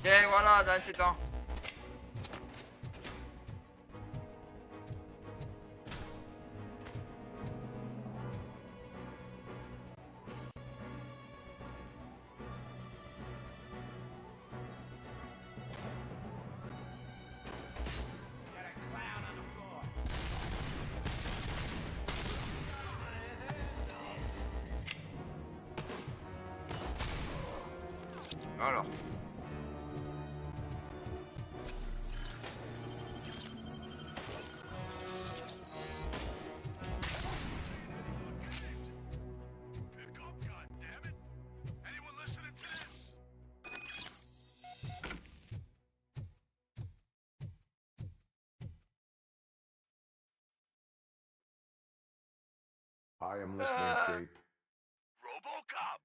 Et voilà, dans tes dents. Alors. I am listening, creep. Robocop!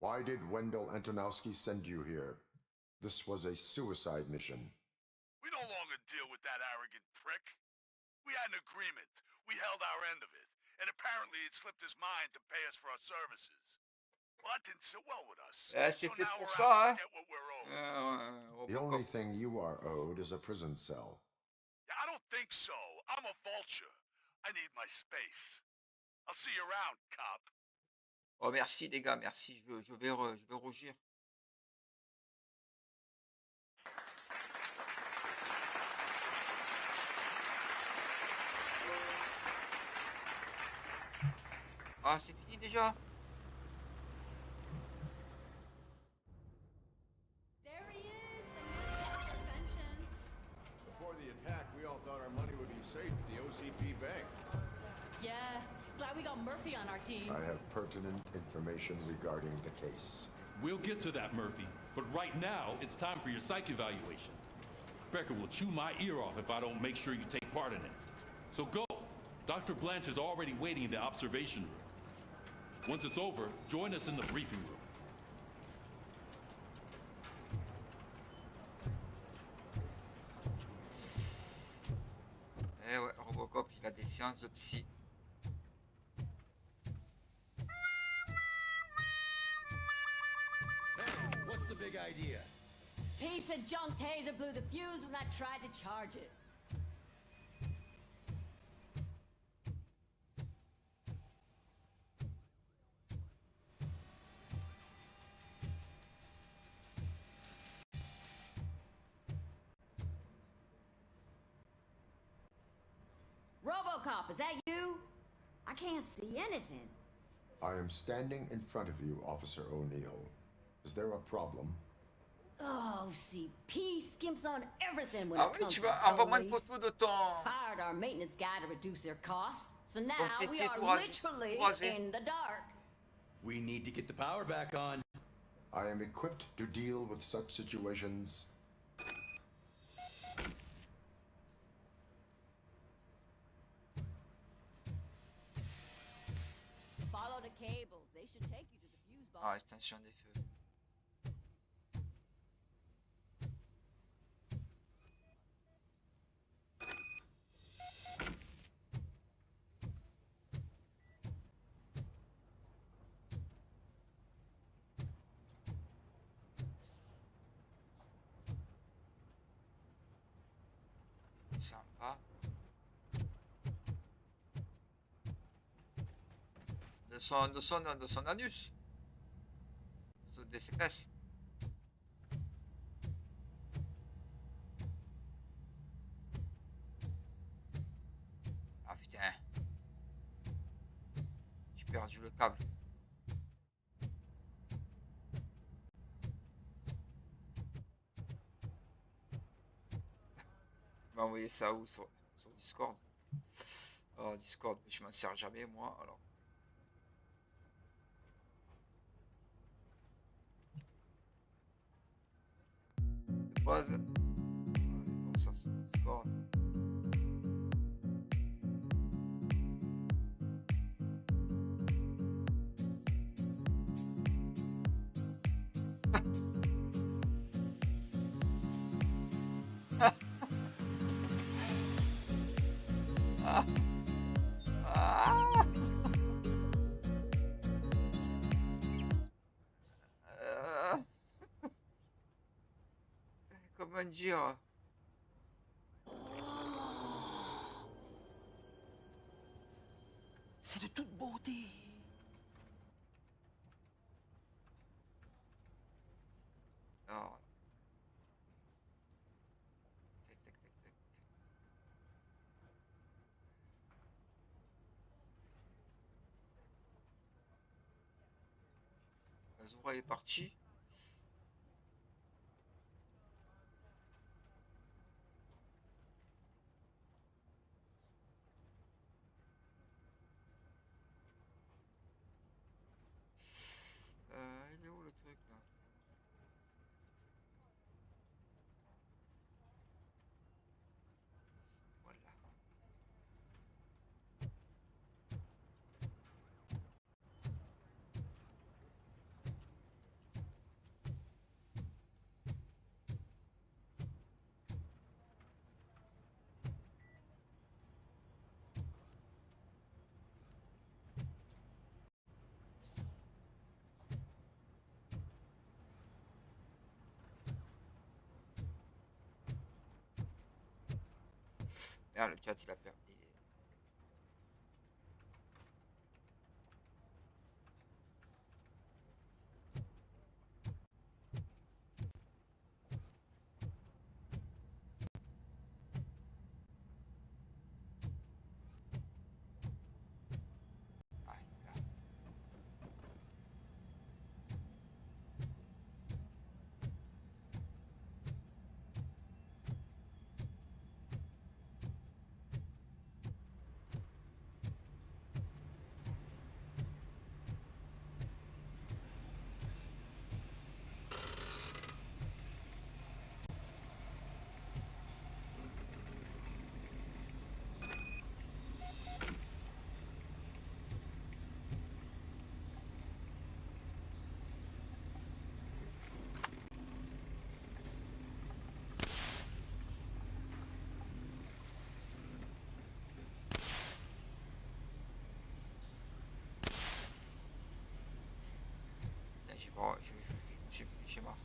Why did Wendell Antonowski send you here? This was a suicide mission. We no longer deal with that arrogant prick. We had an agreement. We held our end of it. And apparently it slipped his mind to pay us for our services. Well, that didn't sit well with us. C'est So fait now pour we're ça, out hein. to get what we're owed. The only thing you are owed is a prison cell. I don't think so. I'm a vulture. I need my space. I'll see you around, cop. Oh merci les gars, merci, je vais rougir. Ah c'est fini déjà. Before the attack, we all thought our money would be safe at the OCP got Murphy on our team. I have pertinent information regarding the case. We'll get to that, Murphy. But right now, it's time for your psych evaluation. Becker will chew my ear off if I don't make sure you take part in it. So go. Dr. Blanche is already waiting in the observation room. Once it's over, join us in the briefing room. Eh ouais, Robocop, il a des séances de psy. What's the big idea? Piece of junk taser blew the fuse when I tried to charge it. Robocop, is that you? I can't see anything. I am standing in front of you, Officer O'Neill. Is there a problem? Oh, CP skimps on everything when Ah it oui, comes tu to vois, envoie-moi une police. photo de ton... Fired our maintenance guy to reduce their costs, so now we PC are tout rasé. literally in the dark. We need to get the power back on. I am equipped to deal with such situations. Follow the cables. They should take you to the fuse box. Ah, extinction des feux. Sympa. De son anus. De ses fesses. Ah putain. J'ai perdu le câble. Il m'a envoyé ça où sur Discord. Oh, Discord, je m'en sers jamais moi alors. De base. Allez, voir ça sur Discord. Comment dire? C'est de toute beauté. Alors. Tac, tac, tac, tac. Azura est parti. Il est où le truc là? Voilà. Merde, le chat il a perdu. Bon, j'ai plus le schéma.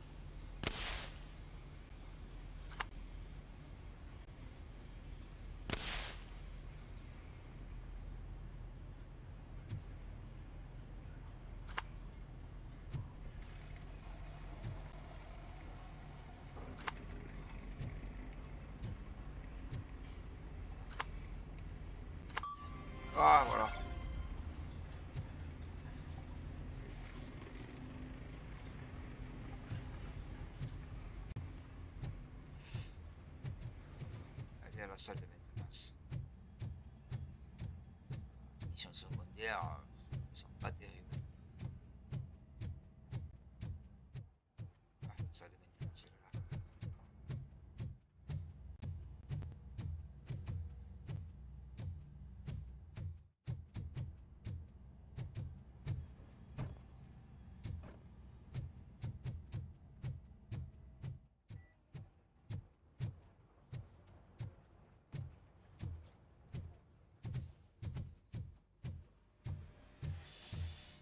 Ah, voilà. Allez à la salle de maintenance. Missions secondaires sont pas terribles. Ah, salle de maintenance, elle est là.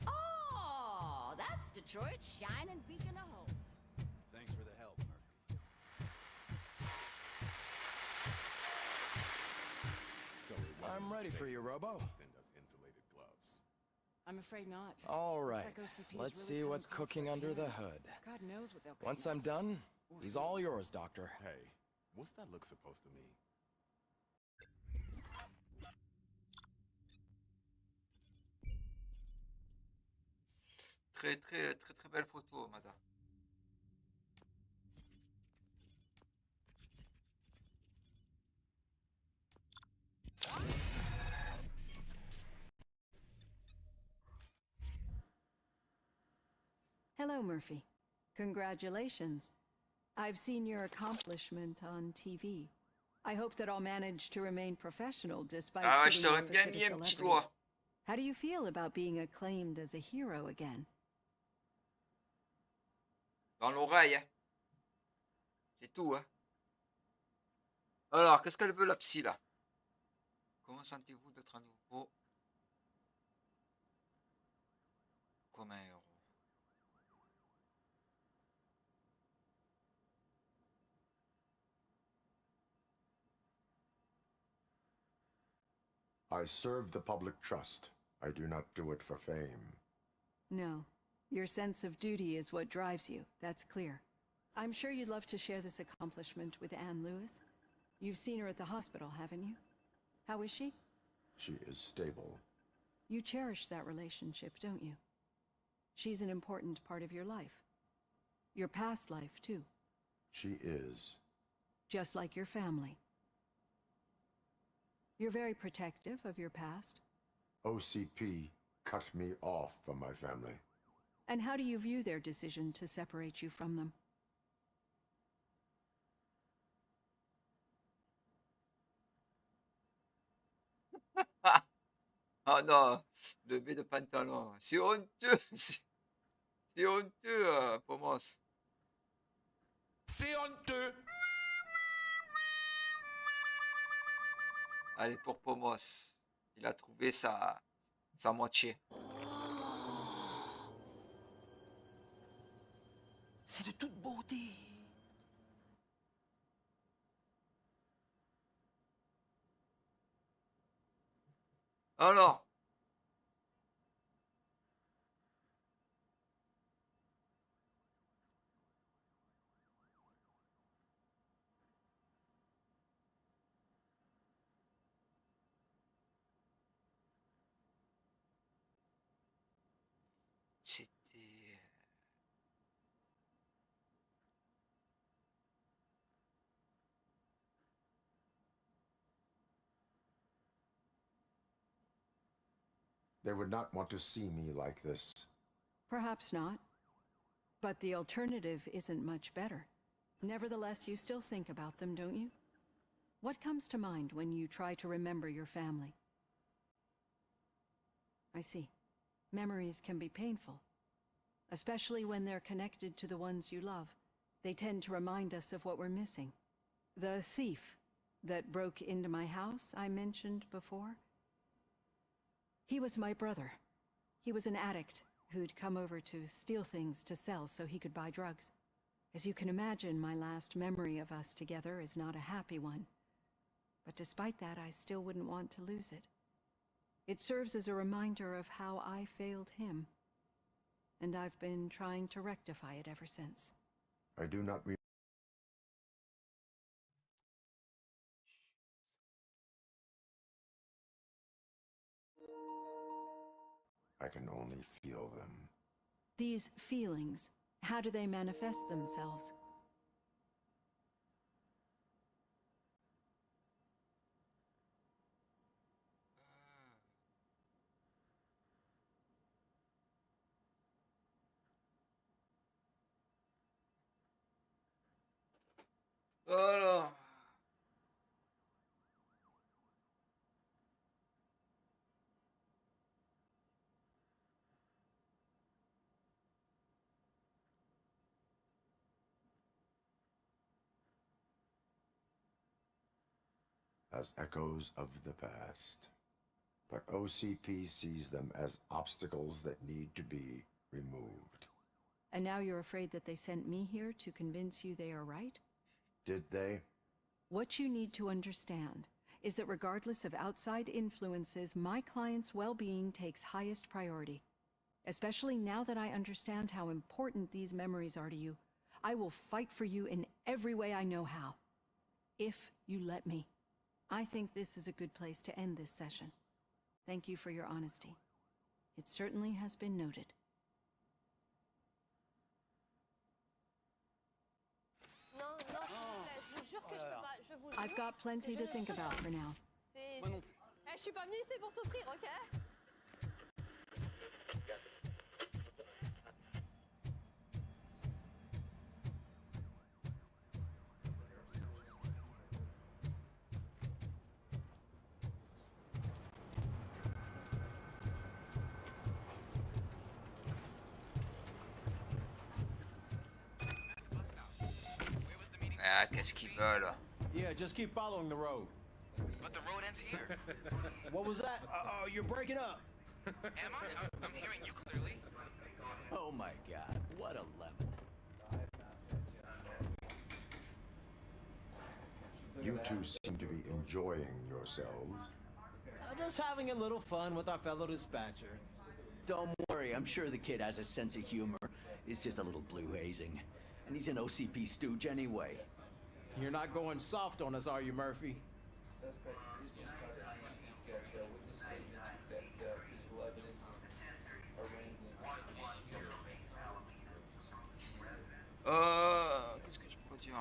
Oh, that's Detroit's shining beacon of hope. Thanks for the help, Murphy. I'm ready for you, Robo. Send us insulated gloves. I'm afraid not. All right. Looks like OCP is Let's really see what's coming close cooking for a under the hand. hood. God knows what they'll pick Once I'm next. done, he's all yours, Doctor. Hey, what's that look supposed to mean? Très belle photo, madame. Hello, Murphy. Congratulations. I've seen your accomplishment on TV. I hope that I'll manage to remain professional despite Ah, je sitting t'aurais bien opposite mis a un petit celebrity. doigt. How do you feel about being acclaimed as a hero again? Dans l'oreille, hein. C'est tout, hein. Alors, qu'est-ce qu'elle veut, la psy, là? Comment sentez-vous d'être à nouveau comme un héros? I serve the public trust. I do not do it for fame. No. Your sense of duty is what drives you. That's clear. I'm sure you'd love to share this accomplishment with Anne Lewis. You've seen her at the hospital, haven't you? How is she? She is stable. You cherish that relationship, don't you? She's an important part of your life. Your past life, too. She is. Just like your family. You're very protective of your past. OCP cut me off from my family. And how do you view their decision to separate you from them? Ah non, le B de pantalon. C'est honteux. C'est honteux, Pomos. C'est honteux. Allez, pour Pomos. Il a trouvé sa moitié. C'est de toute beauté. Alors. C'était... They would not want to see me like this. Perhaps not. But the alternative isn't much better. Nevertheless, you still think about them, don't you? What comes to mind when you try to remember your family? I see. Memories can be painful. Especially when they're connected to the ones you love. They tend to remind us of what we're missing. The thief that broke into my house I mentioned before? He was my brother. He was an addict, who'd come over to steal things to sell so he could buy drugs. As you can imagine, my last memory of us together is not a happy one. But despite that, I still wouldn't want to lose it. It serves as a reminder of how I failed him. And I've been trying to rectify it ever since. I do not I can only feel them. These feelings, how do they manifest themselves? Voilà. As echoes of the past. But OCP sees them as obstacles that need to be removed. And now you're afraid that they sent me here to convince you they are right? Did they? What you need to understand is that regardless of outside influences, my client's well-being takes highest priority. Especially now that I understand how important these memories are to you, I will fight for you in every way I know how. If you let me. I think this is a good place to end this session. Thank you for your honesty. It certainly has been noted. I've got plenty to think about for now. Je suis pas venue ici pour souffrir, ok? Ah, qu'est-ce qu'ils veulent? Yeah, just keep following the road. But the road ends here. What was that? You're breaking up. Am I? I'm hearing you clearly. Oh my god, what a lemon. You two seem to be enjoying yourselves. Just having a little fun with our fellow dispatcher. Don't worry, I'm sure the kid has a sense of humor. It's just a little blue hazing. And he's an OCP stooge anyway. You're not going soft on us, are you, Murphy? Qu'est-ce que je pourrais dire?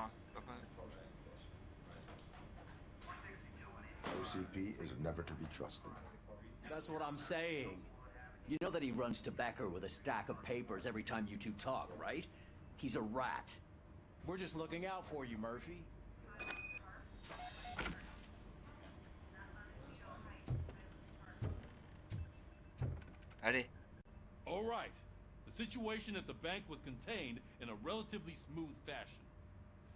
OCP is never to be trusted. That's what I'm saying. You know that he runs to Becker with a stack of papers every time you two talk, right? He's a rat. We're just looking out for you, Murphy. Allez. All right. The situation at the bank was contained in a relatively smooth fashion.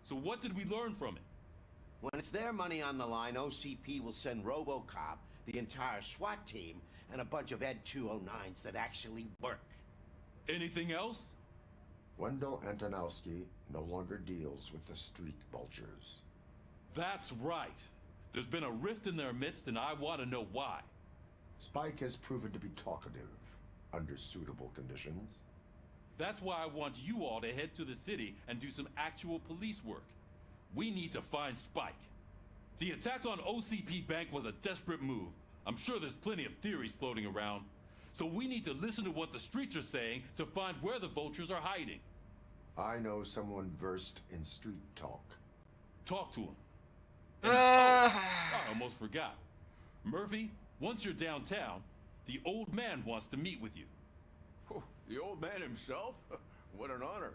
So what did we learn from it? When it's their money on the line, OCP will send Robocop, the entire SWAT team, and a bunch of Ed 209s that actually work. Anything else? Wendell Antonowski no longer deals with the street vultures. That's right. There's been a rift in their midst, and I want to know why. Spike has proven to be talkative under suitable conditions. That's why I want you all to head to the city and do some actual police work. We need to find Spike. The attack on OCP Bank was a desperate move. I'm sure there's plenty of theories floating around. So we need to listen to what the streets are saying to find where the vultures are hiding. I know someone versed in street talk. Talk to him. I almost forgot. Murphy, once you're downtown, the old man wants to meet with you. Oh, the old man himself? What an honor.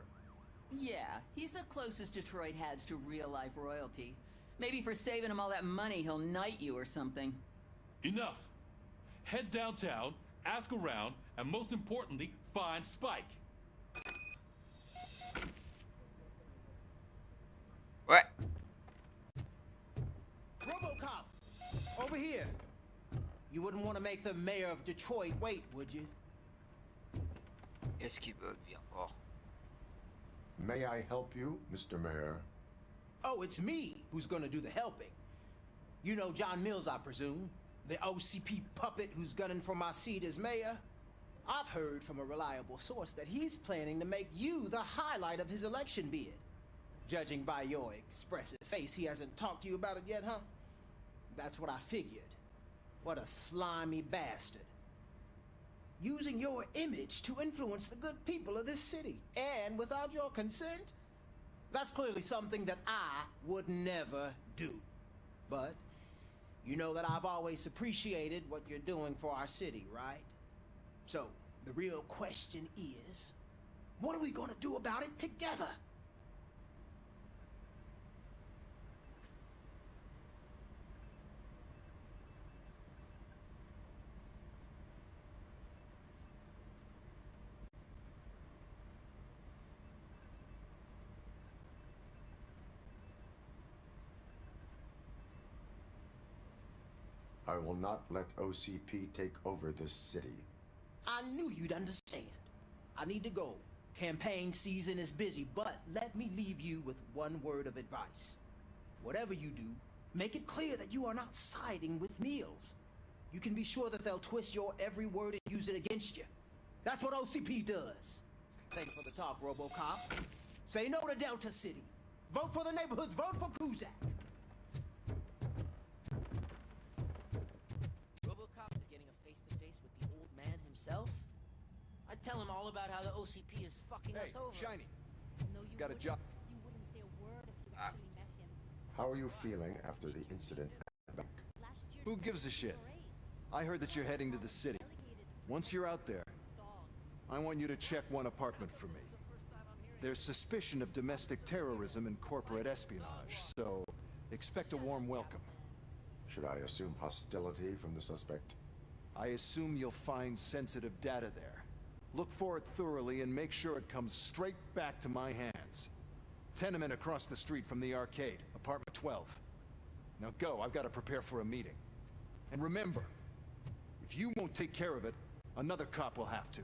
Yeah, he's the closest Detroit has to real-life royalty. Maybe for saving him all that money, he'll knight you or something. Enough. Head downtown, ask around, and most importantly, find Spike. What? Robocop! Over here! You wouldn't want to make the mayor of Detroit wait, would you? Est-ce qu'il veut lui encore? May I help you, Mr. Mayor? Oh, it's me who's gonna do the helping. You know John Mills, I presume? The OCP puppet who's gunning for my seat as mayor? I've heard from a reliable source that he's planning to make you the highlight of his election bid. Judging by your expressive face, he hasn't talked to you about it yet, huh? That's what I figured. What a slimy bastard. Using your image to influence the good people of this city, and without your consent? That's clearly something that I would never do. But you know that I've always appreciated what you're doing for our city, right? So, the real question is, what are we gonna do about it together? I will not let OCP take over this city. I knew you'd understand. I need to go. Campaign season is busy, but let me leave you with one word of advice. Whatever you do, make it clear that you are not siding with Mills. You can be sure that they'll twist your every word and use it against you. That's what OCP does. Thanks for the talk, Robocop. Say no to Delta City. Vote for the neighborhoods. Vote for Kuzak. Robocop is getting a face-to-face with the old man himself? I'd tell him all about how the OCP is fucking us over. Shiny. No, you Got a wouldn't. job. You wouldn't say a word if you actually met him. How are you feeling after the incident at the bank? Last year's Who gives a shit? I heard that you're heading to the city. Once you're out there, I want you to check one apartment for me. There's suspicion of domestic terrorism and corporate espionage, so expect a warm welcome. Should I assume hostility from the suspect? I assume you'll find sensitive data there. Look for it thoroughly and make sure it comes straight back to my hands. Tenement across the street from the arcade, apartment 12. Now go, I've got to prepare for a meeting. And remember, if you won't take care of it, another cop will have to.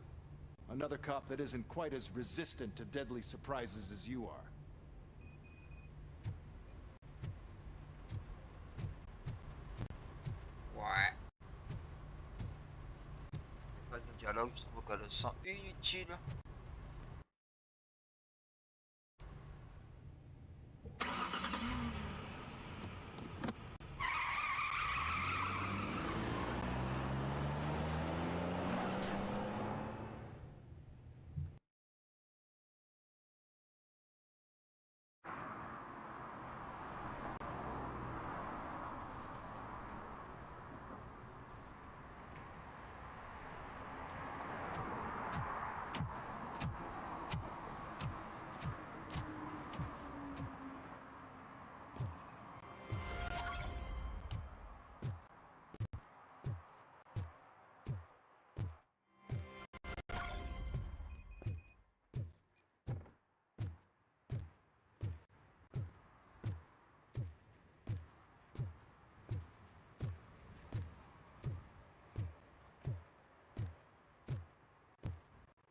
Another cop that isn't quite as resistant to deadly surprises as you are. Ouais. Les phases de dialogue, je trouve qu'elles sont inutiles.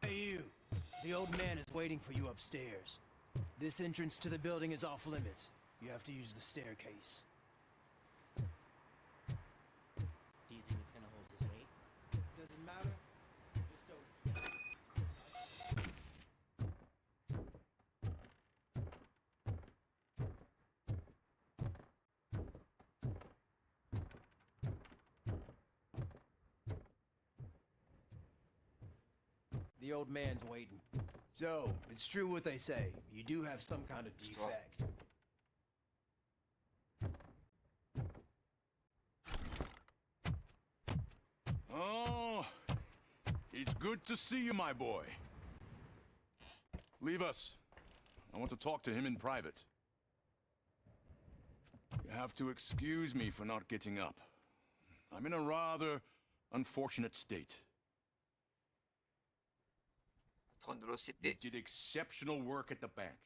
Hey, you. The old man is waiting for you upstairs. This entrance to the building is off limits. You have to use the staircase. Do you think it's gonna hold his weight? Doesn't matter. Just don't. The old man's waiting. So, it's true what they say. You do have some kind of defect. Oh, it's good to see you, my boy. Leave us. I want to talk to him in private. You have to excuse me for not getting up. I'm in a rather unfortunate state. You did exceptional work at the bank.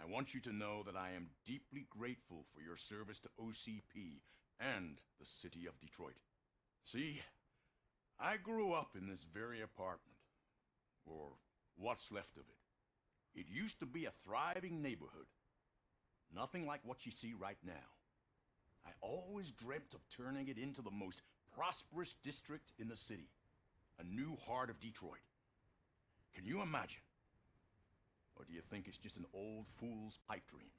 I want you to know that I am deeply grateful for your service to OCP and the city of Detroit. See, I grew up in this very apartment. or what's left of it. It used to be a thriving neighborhood. Nothing like what you see right now. I always dreamt of turning it into the most prosperous district in the city. A new heart of Detroit. Can you imagine? Or do you think it's just an old fool's pipe dream?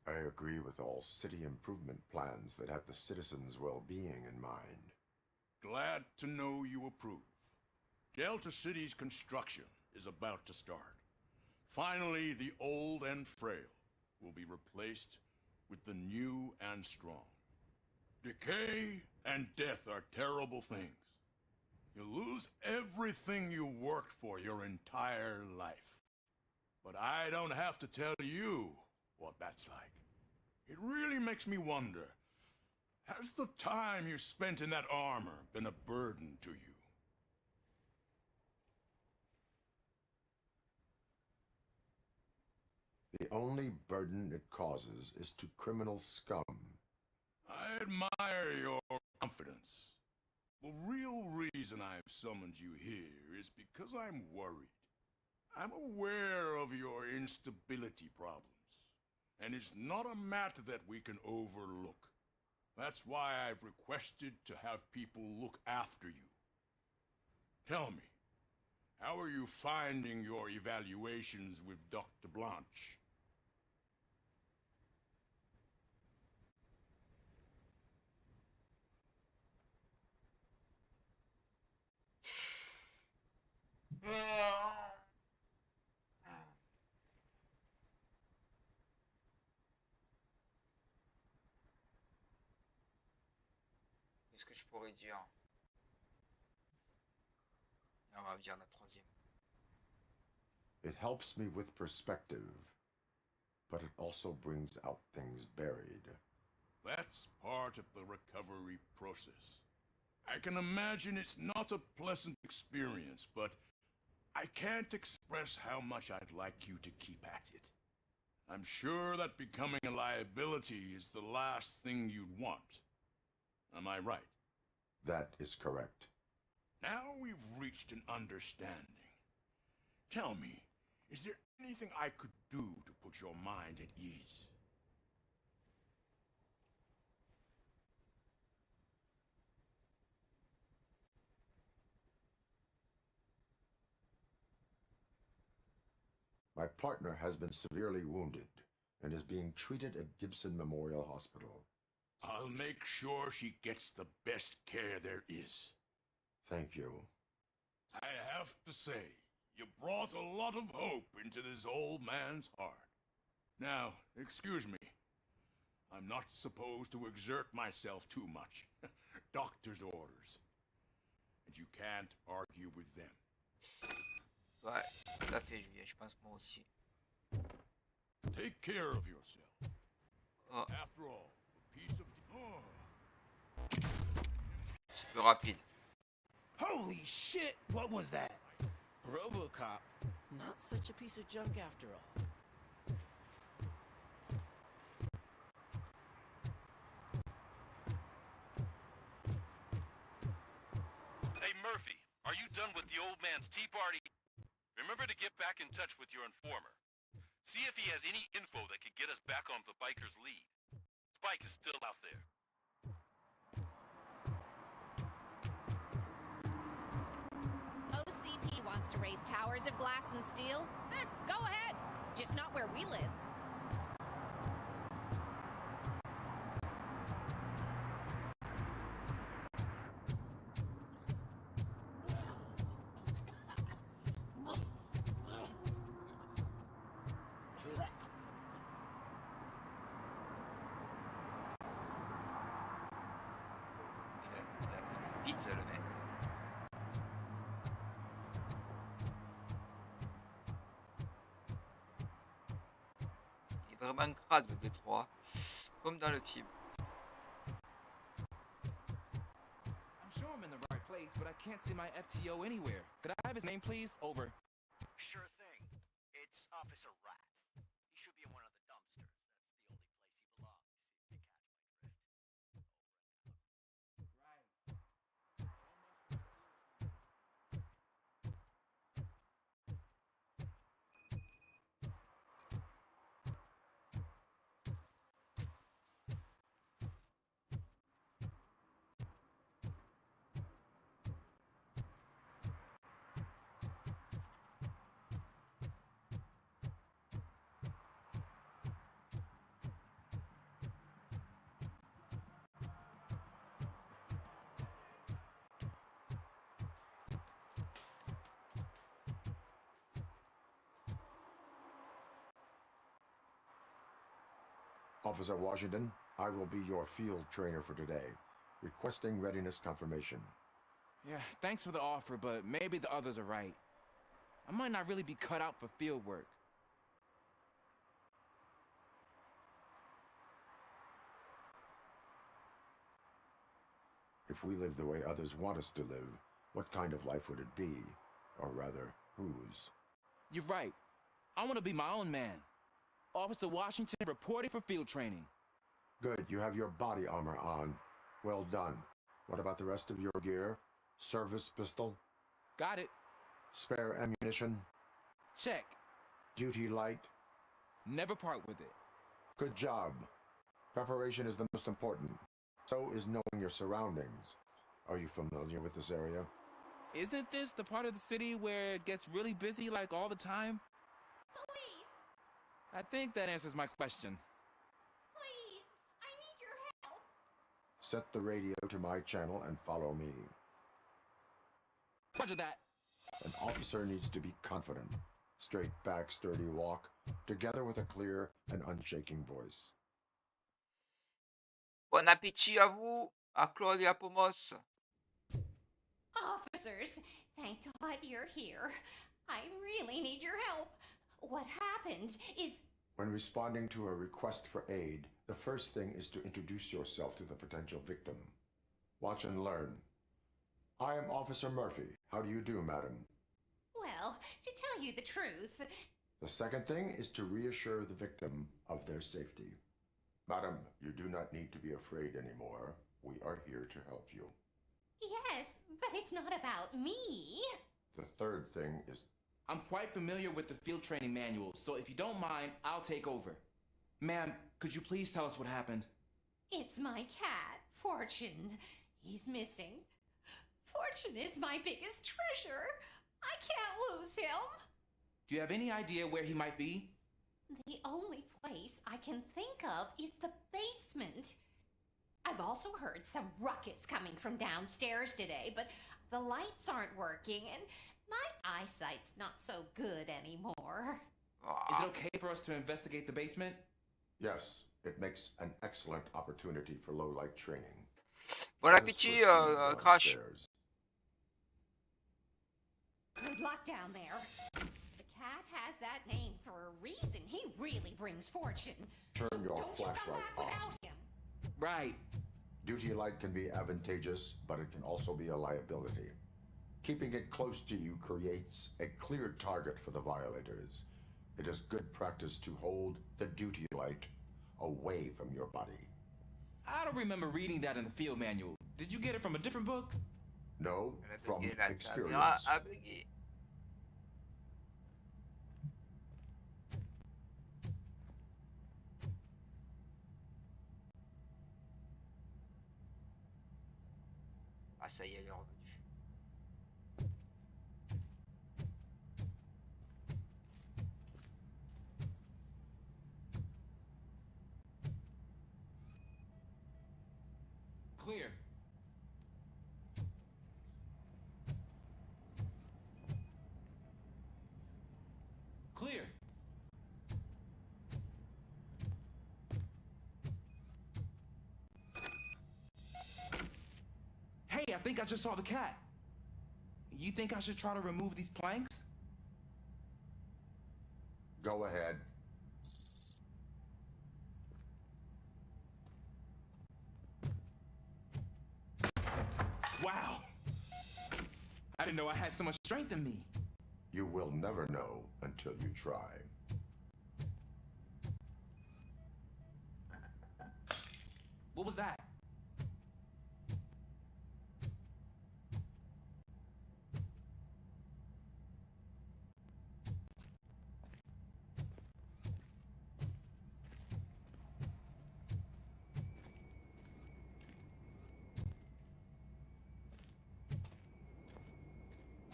I agree with all city improvement plans that have the citizens' well-being in mind. Glad to know you approve. Delta City's construction is about to start. Finally, the old and frail will be replaced with the new and strong. Decay and death are terrible things. You lose everything you worked for your entire life. But I don't have to tell you what that's like. It really makes me wonder, has the time you spent in that armor been a burden to you? The only burden it causes is to criminal scum. I admire your confidence. The real reason I've summoned you here is because I'm worried. I'm aware of your instability problems, and it's not a matter that we can overlook. That's why I've requested to have people look after you. Tell me, how are you finding your evaluations with Dr. Blanche? Qu'est-ce que je pourrais dire? Et on va dire la troisième. It helps me with perspective, but it also brings out things buried. That's part of the recovery process. I can imagine it's not a pleasant experience, but I can't express how much I'd like you to keep at it. I'm sure that becoming a liability is the last thing you'd want. Am I right? That is correct. Now we've reached an understanding. Tell me, is there anything I could do to put your mind at ease? My partner has been severely wounded and is being treated at Gibson Memorial Hospital. I'll make sure she gets the best care there is. Thank you. I have to say, you brought a lot of hope into this old man's heart. Now, excuse me. I'm not supposed to exert myself too much. Doctor's orders. And you can't argue with them. Ouais, tout à fait, Julien, je pense moi aussi. Take care of yourself. Oh. After all, a piece of... C'est plus rapide. Holy shit! What was that? Robocop. Not such a piece of junk after all. Hey Murphy, are you done with the old man's tea party? Remember to get back in touch with your informer. See if he has any info that could get us back on the biker's lead. Spike is still out there. OCP wants to raise towers of glass and steel? Go ahead. Just not where we live. Pizza, le mec. Il est vraiment crade le Détroit, comme dans le film. I'm sure I'm in the right place. place, but I can't see my FTO anywhere. Could I have his name, please? Over. Sure thing. It's Officer Rat. He should be in one of the dumpsters. That's the only place he belongs. If you catch my drift. Officer Washington, I will be your field trainer for today. Requesting readiness confirmation. Yeah, thanks for the offer, but maybe the others are right. I might not really be cut out for field work. If we live the way others want us to live, what kind of life would it be? Or rather, whose? You're right. I want to be my own man. Officer Washington reporting for field training. Good, you have your body armor on. Well done. What about the rest of your gear? Service pistol? Got it. Spare ammunition? Check. Duty light? Never part with it. Good job. Preparation is the most important. So is knowing your surroundings. Are you familiar with this area? Isn't this the part of the city where it gets really busy like all the time? Police! I think that answers my question. Please! I need your help! Set the radio to my channel and follow me. Roger that. An officer needs to be confident. Straight back, sturdy walk, together with a clear and unshaking voice. Bon appétit à vous, à Claude et à Pomos. Officers, thank God you're here. I really need your help. What happened is... When responding to a request for aid, the first thing is to introduce yourself to the potential victim. Watch and learn. I am Officer Murphy. How do you do, madam? Well, to tell you the truth... The second thing is to reassure the victim of their safety. Madam, you do not need to be afraid anymore. We are here to help you. Yes, but it's not about me. The third thing is... I'm quite familiar with the field training manual, so if you don't mind, I'll take over. Ma'am, could you please tell us what happened? It's my cat, Fortune. He's missing. Fortune is my biggest treasure. I can't lose him. Do you have any idea where he might be? The only place I can think of is the basement. I've also heard some ruckus coming from downstairs today, but the lights aren't working and my eyesight's not so good anymore. Is it okay for us to investigate the basement? Yes, it makes an excellent opportunity for low-light training. Bon appétit, Crash. Good luck down there. The cat has that name for a reason. He really brings fortune. Turn your Don't you come flashlight back on. without him. Right. Duty light can be advantageous, but it can also be a liability. Keeping it close to you creates a clear target for the violators. It is good practice to hold the duty light away from your body. I don't remember reading that in the field manual. Did you get it from a different book? No, from La caméra experience. a bugué. Ah, ça y est, elle est revenue. Clear. Clear. Hey, I think I just saw the cat. You think I should try to remove these planks? Go ahead. Wow. I didn't know I had so much strength in me. You will never know until you try. What was that?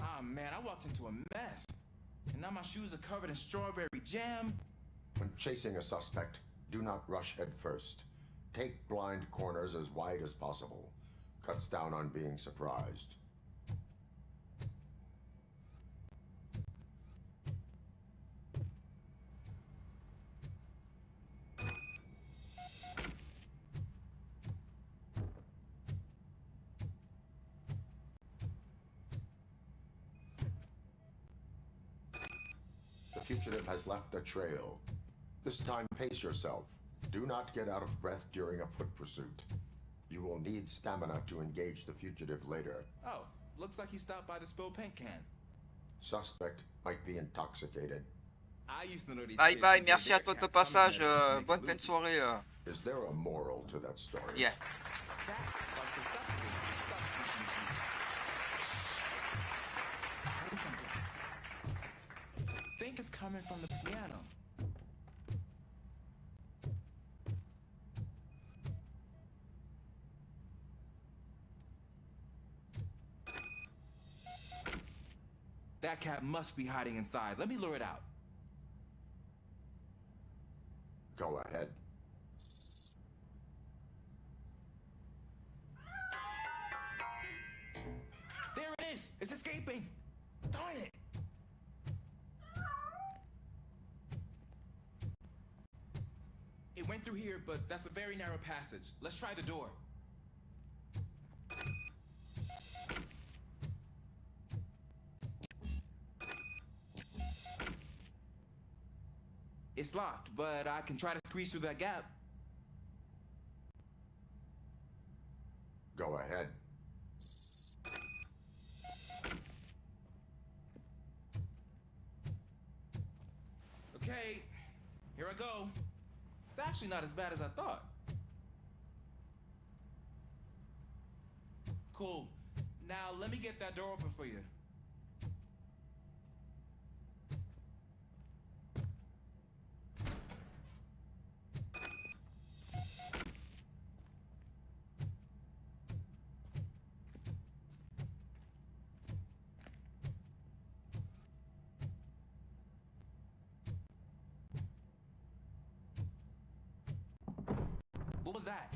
Ah, man, I walked into a mess. And now my shoes are covered in strawberry jam. When chasing a suspect, do not rush head first. Take blind corners as wide as possible. Cuts down on being surprised. The fugitive has left a trail. This time, pace yourself. Do not get out of breath during a foot pursuit. You will need stamina to engage the fugitive later. Oh, looks like he stopped by the spilled paint can. Suspect might be intoxicated. I used to know these Bye kids bye, who merci did à toi de their ton cats coming passage. at us to make Bonne it fin de loop. soirée. Is there a moral to that story? Yeah. Cats are susceptible to substance misuse. I heard something. I think it's coming from the piano. That cat must be hiding inside. Let me lure it out. Go ahead. There it is! It's escaping! Darn it! It went through here, but that's a very narrow passage. Let's try the door. It's locked, but I can try to squeeze through that gap. Go ahead. Okay, here I go. It's actually not as bad as I thought. Cool. Now let me get that door open for you. What was that?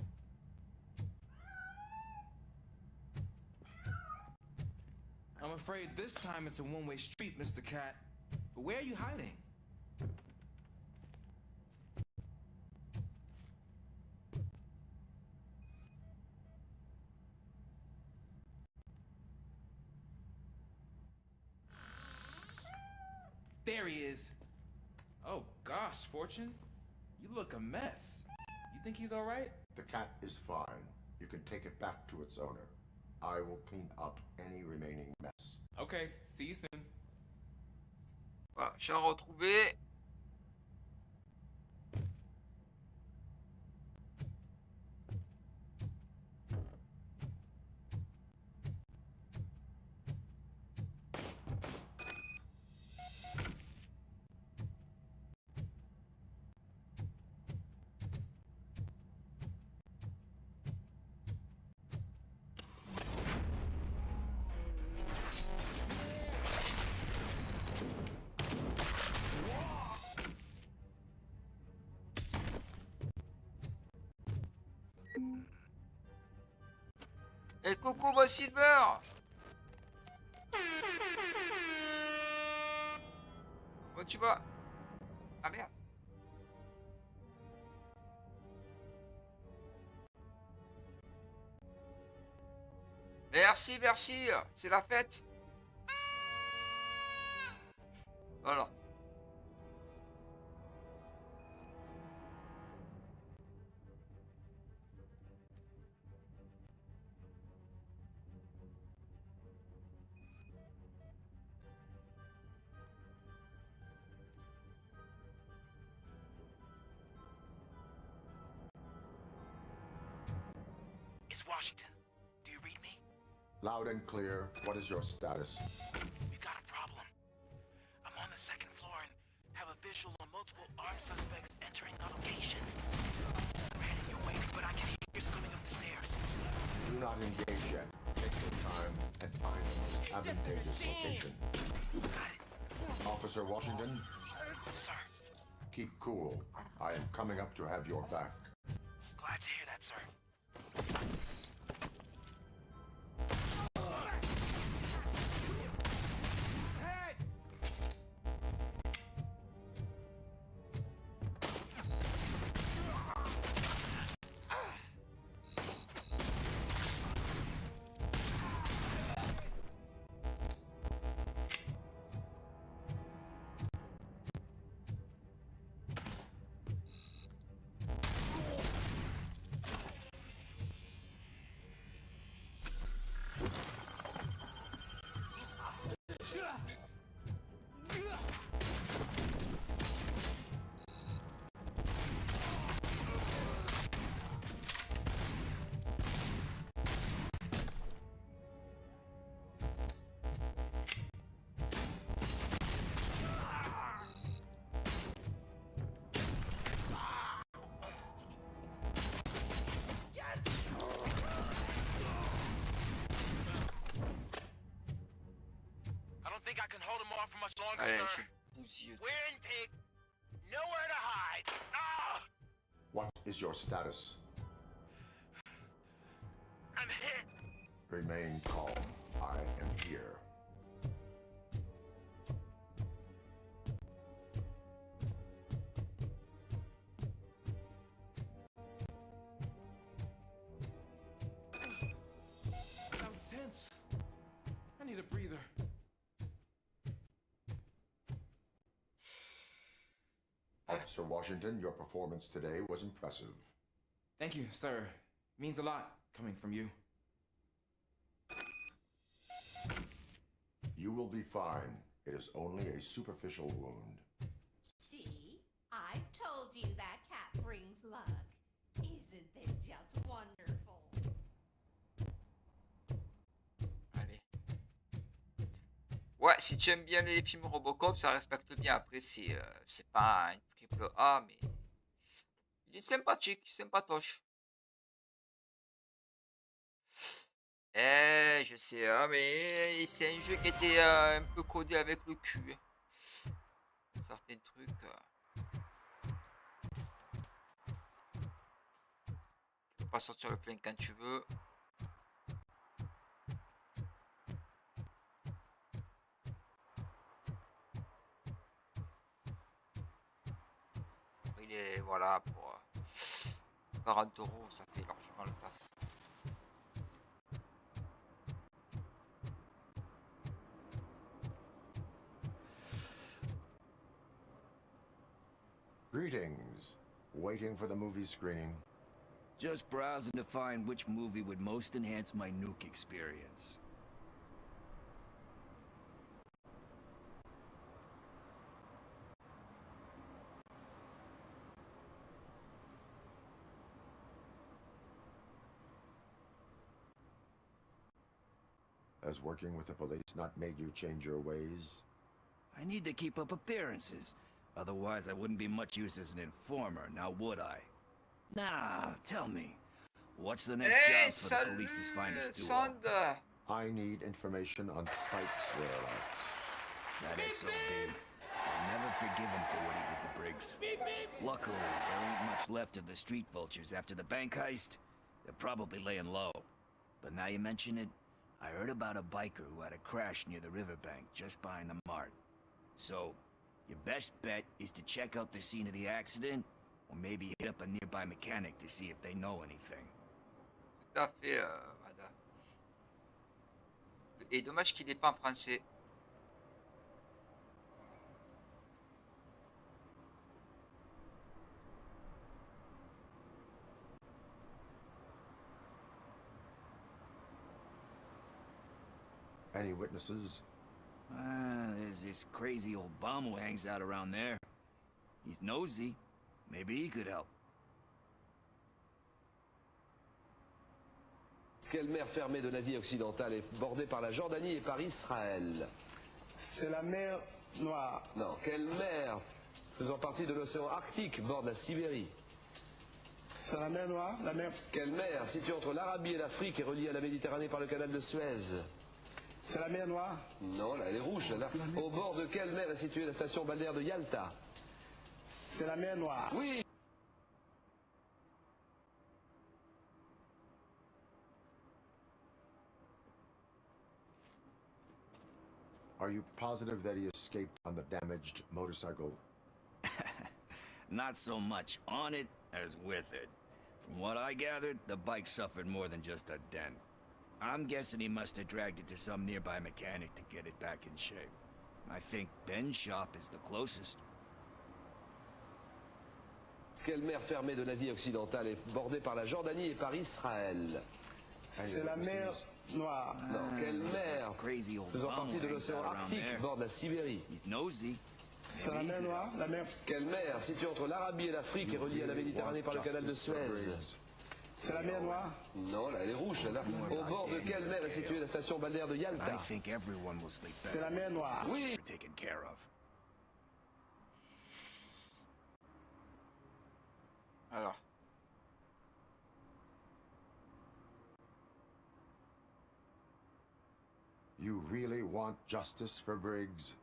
I'm afraid this time it's a one-way street, Mr. Cat. But where are you hiding? There he is. Oh gosh, Fortune. You look a mess. You think he's all right? The cat is fine. You can take it back to its owner. I will clean up any remaining mess. Okay, see you soon. Voilà, j'ai retrouvé. Et coucou, moi Silver. Où tu vas? Ah merde. Merci, merci. C'est la fête. Voilà. Washington. Do you read me? Loud and clear. What is your status? We've got a problem. I'm on the second floor and have a visual on multiple armed suspects entering the location. I'm heading your way, but I can hear you coming up the stairs. Do not engage yet. Take your time and find the most advantageous location. Officer Washington? Sir. Keep cool. I am coming up to have your back. Glad to hear that, sir. I can hold him off for much longer, sir. We're in pig. Nowhere to hide. Ah! What is your status? I'm hit. Remain calm. I am here. That was tense. I need a breather. Officer Washington, your performance today was impressive. Thank you, sir. Means a lot coming from you. You will be fine. It is only a superficial wound. See? I've told you that cat brings luck. Isn't this just wonderful? Allez. Ouais, si tu aimes bien les films Robocop, ça respecte bien. Après, c'est pas un triple A, mais il est sympathique, sympatoche. Je sais, hein, mais c'est un jeu qui était un peu codé avec le cul. Certains trucs. Tu peux pas sortir le plein quand tu veux. Il est, voilà, pour 40 €, ça fait largement le taf. Greetings. Waiting for the movie screening. Just browsing to find which movie would most enhance my nuke experience. Has working with the police not made you change your ways? I need to keep up appearances. Otherwise, I wouldn't be much use as an informer, now would I? Nah, tell me. What's the next job for the police's finest duo? I need information on Spike's whereabouts. That is so big. I'll never forgive him for what he did to Briggs. Luckily, there ain't much left of the street vultures after the bank heist. They're probably laying low. But now you mention it, I heard about a biker who had a crash near the riverbank just behind the mart. So, your best bet is to check out the scene of the accident, or maybe hit up a nearby mechanic to see if they know anything. Tout à fait, madame. Et dommage qu'il n'est pas en français. Any witnesses? There's this crazy old bum who hangs out around there. He's nosy. Maybe he could help. Quelle mer fermée de l'Asie occidentale est bordée par la Jordanie et par Israël? C'est la mer Noire. Non. Quelle mer faisant partie de l'océan Arctique borde la Sibérie? C'est la mer Noire, la mer... Quelle mer située entre l'Arabie et l'Afrique est reliée à la Méditerranée par le canal de Suez? C'est la mer Noire. Non, là, elle est rouge, là. Au bord de quelle mer est située la station balnéaire de Yalta? C'est la mer Noire. Oui. Are you positive that he escaped on the damaged motorcycle? Not so much on it as with it. From what I gathered, the bike suffered more than just a dent. I'm guessing he must have dragged it to some nearby mechanic to get it back in shape. I think Ben's shop is the closest. Quelle mer fermée de l'Asie occidentale est bordée par la Jordanie et par Israël? C'est la mer Noire. Non. Quelle mer faisant partie de l'océan Arctique borde la Sibérie? C'est la mer Noire, la mer... Quelle mer située entre l'Arabie et l'Afrique est reliée à la Méditerranée par le canal de Suez? C'est la mer Noire. Non, là, elle est rouge, là. Au bord de quelle mer est située la station balnéaire de Yalta? C'est la mer Noire. Oui. Alors. You really want justice for Briggs?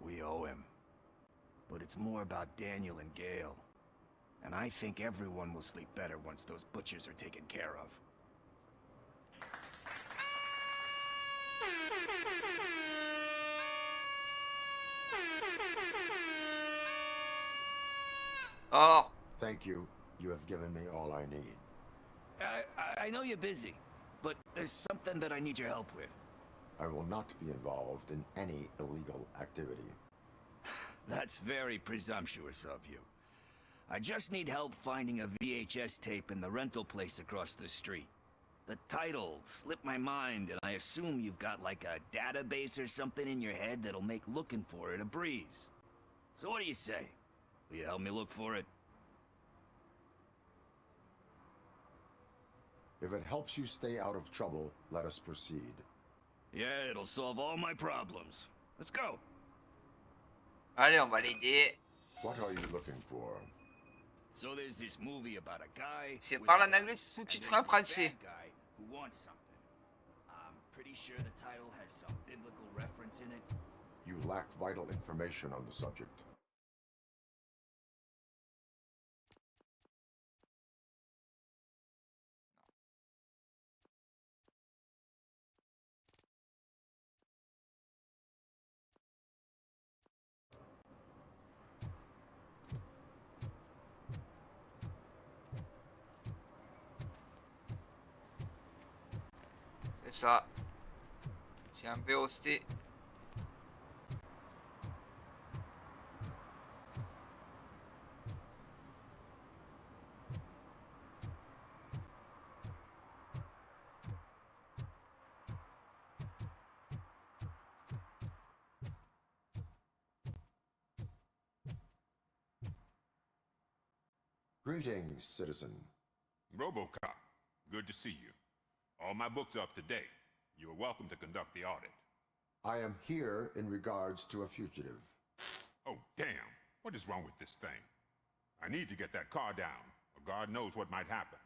We owe him. But it's more about Daniel and Gale. And I think everyone will sleep better once those butchers are taken care of. Oh. Thank you. You have given me all I need. I know you're busy, but there's something that I need your help with. I will not be involved in any illegal activity. That's very presumptuous of you. I just need help finding a VHS tape in the rental place across the street. The title slipped my mind, and I assume you've got like a database or something in your head that'll make looking for it a breeze. So what do you say? Will you help me look for it? If it helps you stay out of trouble, let us proceed. Yeah, it'll solve all my problems. Let's go. Allez, on va l'aider. What are you looking for? So there's this movie about a guy. C'est parle en anglais, sous-titré en français. Guy who wants something. I'm pretty sure the title has some biblical reference in it. You lack vital information on the subject. C'est ça. C'est un VOST. Greetings, citizen. Robocop, good to see you. All my books are up to date. You are welcome to conduct the audit. I am here in regards to a fugitive. Oh, damn. What is wrong with this thing? I need to get that car down, or God knows what might happen.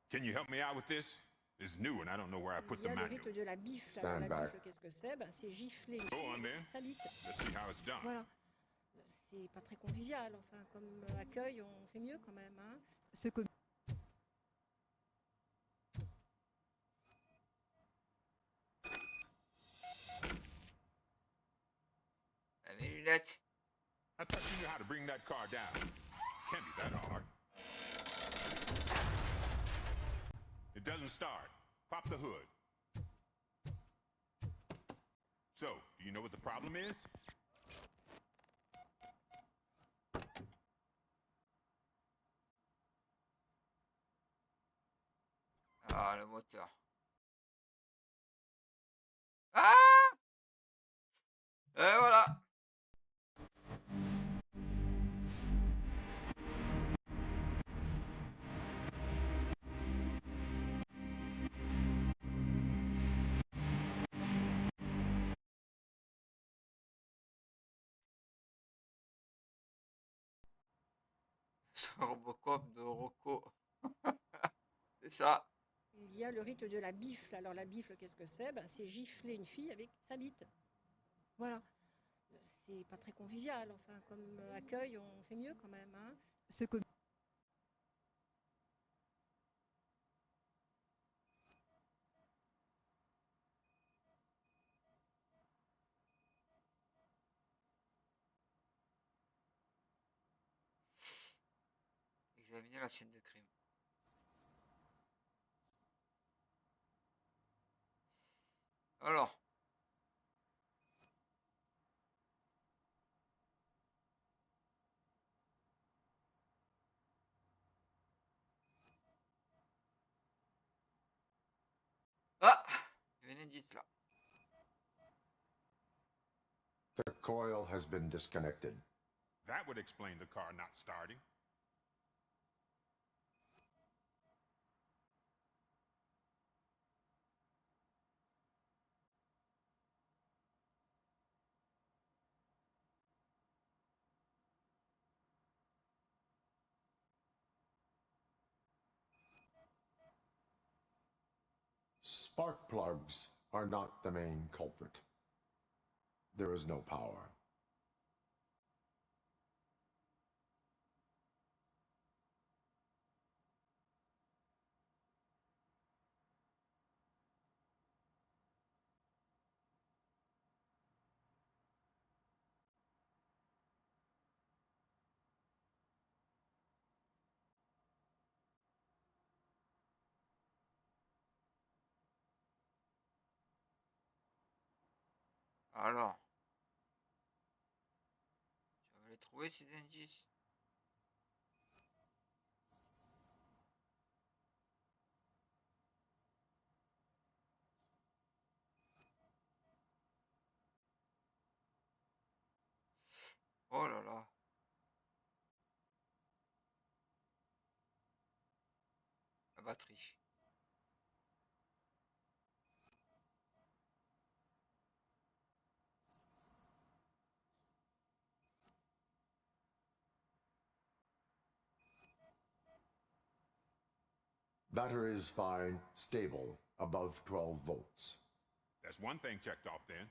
Can you help me out with this? It's new and I don't know where I put the manual. De la bifle. Stand back. Qu'est-ce que c'est? Ben, c'est gifler. Go on then. Ça bite. Let's see how it's done. Voilà. C'est pas très convivial, enfin, comme accueil, on fait mieux quand même, hein. Ce que... Mes lunettes. I thought you knew how to bring that car down. Can't be that hard. It doesn't start. Pop the hood. So, do you know what the problem is? Ah, le moteur. Ah! Et voilà. Ce Robocop de Rocco. C'est ça. Il y a le rite de la bifle. Alors la bifle, qu'est-ce que c'est? Ben, c'est gifler une fille avec sa bite. Voilà. C'est pas très convivial. Enfin, comme accueil, on fait mieux quand même. Hein. Ce que Examiner la scène de crime. Alors. Ah, il y avait un indice là. The coil has been disconnected. That would explain the car not starting. Spark plugs are not the main culprit. There is no power. Alors. Tu vas les trouver ces indices. Oh là là. La batterie. Battery is fine, stable, above 12 volts. That's one thing checked off then.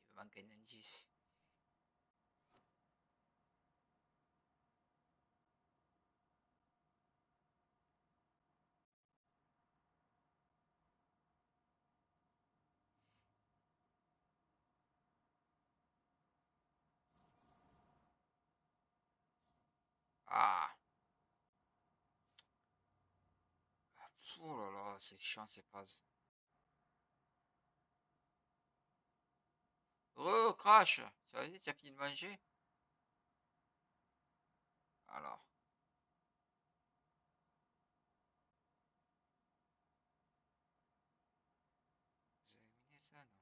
Il me manque un indice. Ah. Oh là là, c'est chiant ces phrases. Crash, ça va, tu as fini de manger? Alors. Vous avez éliminé ça, non?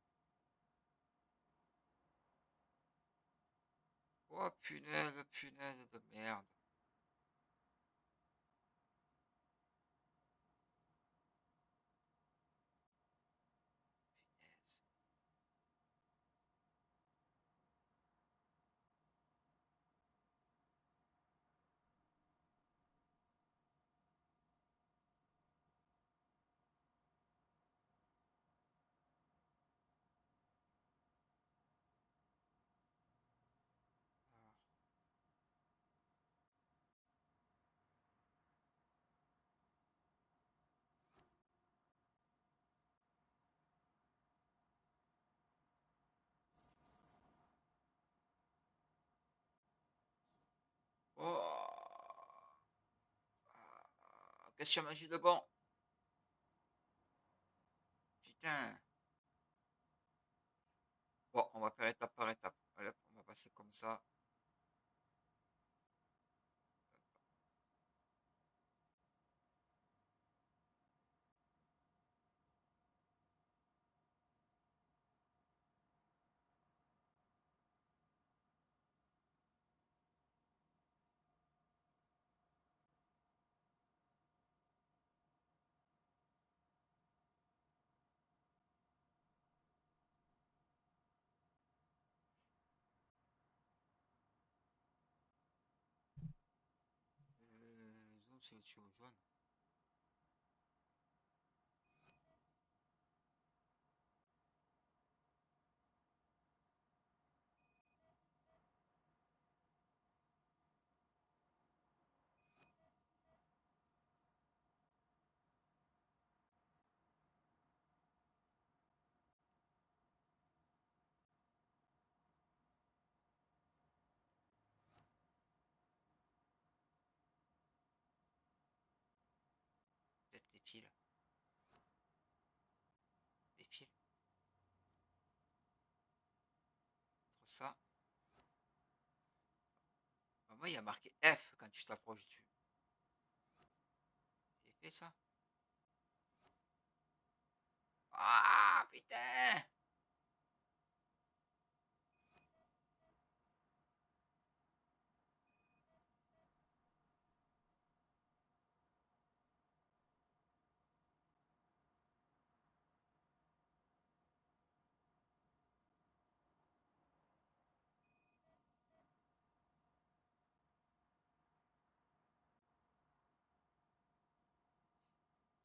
Oh punaise, punaise de merde. Oh. Qu'est-ce que j'ai mangé de bon? Putain. Bon, on va faire étape par étape. Allez, hop, on va passer comme ça. c'est le tuyau jaune. Peut-être les fils. Les fils. Entre ça. Ah, moi, il y a marqué F quand tu t'approches dessus. J'ai fait ça. Ah, putain!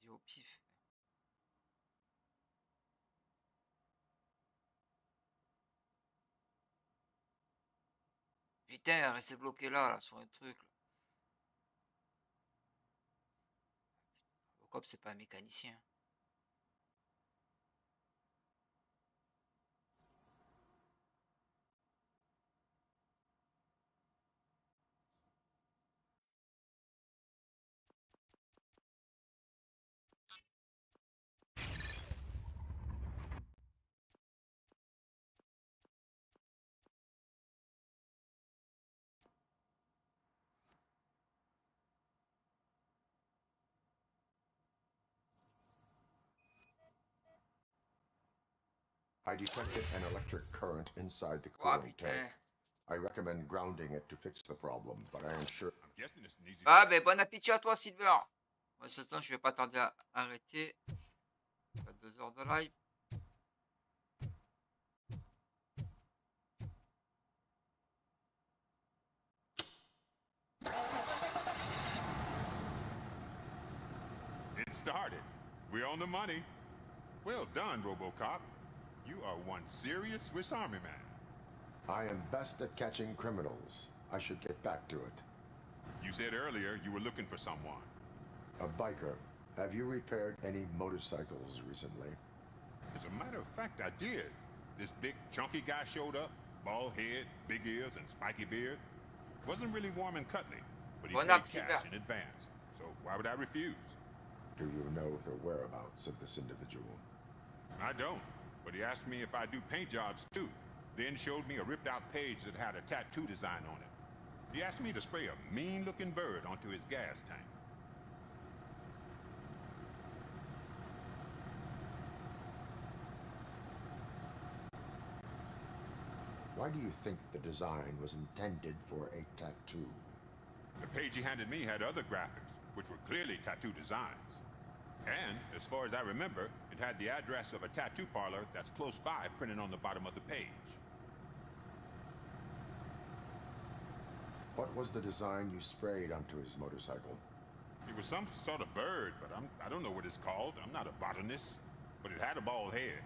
Dis au pif. Putain, restez bloqué là, sur un truc. Là. Robocop, c'est pas un mécanicien. I detected an electric current inside the cooling tank. I recommend grounding it to fix the problem, but I am sure... Ah, ben bon appétit à toi, Silver. Moi, ce temps, je vais pas tarder à arrêter. 2 heures de live. It started. We're on the money. Well done, Robocop. You are one serious Swiss Army man. I am best at catching criminals. I should get back to it. You said earlier you were looking for someone. A biker. Have you repaired any motorcycles recently? As a matter of fact, I did. This big, chunky guy showed up. Bald head, big ears, and spiky beard. Wasn't really warm and cuddly, but he paid cash in advance. So why would I refuse? Do you know the whereabouts of this individual? I don't, but he asked me if I do paint jobs too. Then showed me a ripped-out page that had a tattoo design on it. He asked me to spray a mean-looking bird onto his gas tank. Why do you think the design was intended for a tattoo? The page he handed me had other graphics, which were clearly tattoo designs. And, as far as I remember, it had the address of a tattoo parlor that's close by printed on the bottom of the page. What was the design you sprayed onto his motorcycle? It was some sort of bird, but I don't know what it's called. I'm not a botanist. But it had a bald head.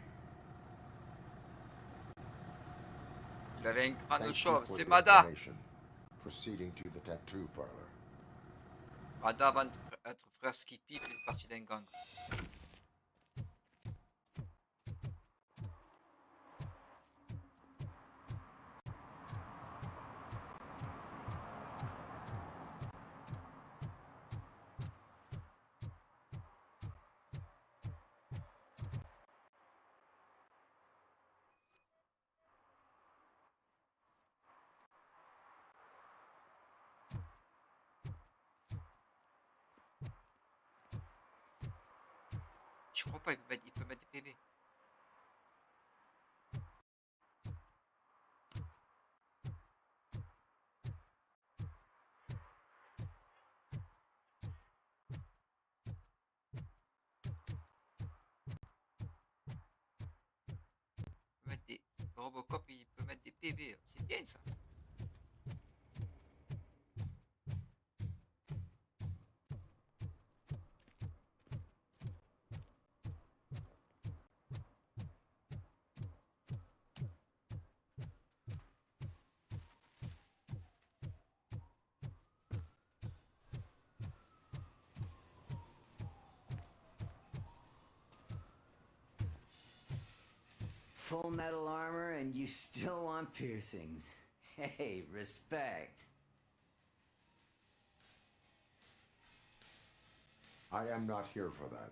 Il avait une grande chauve. C'est Mada. Proceeding to the tattoo parlor. Mada, avant d'être frère Skippy, fait partie d'un gang. Je crois pas, il peut mettre des PV. Robocop, il peut mettre des PV. C'est bien ça. full metal armor and you still want piercings. Hey, respect. I am not here for that.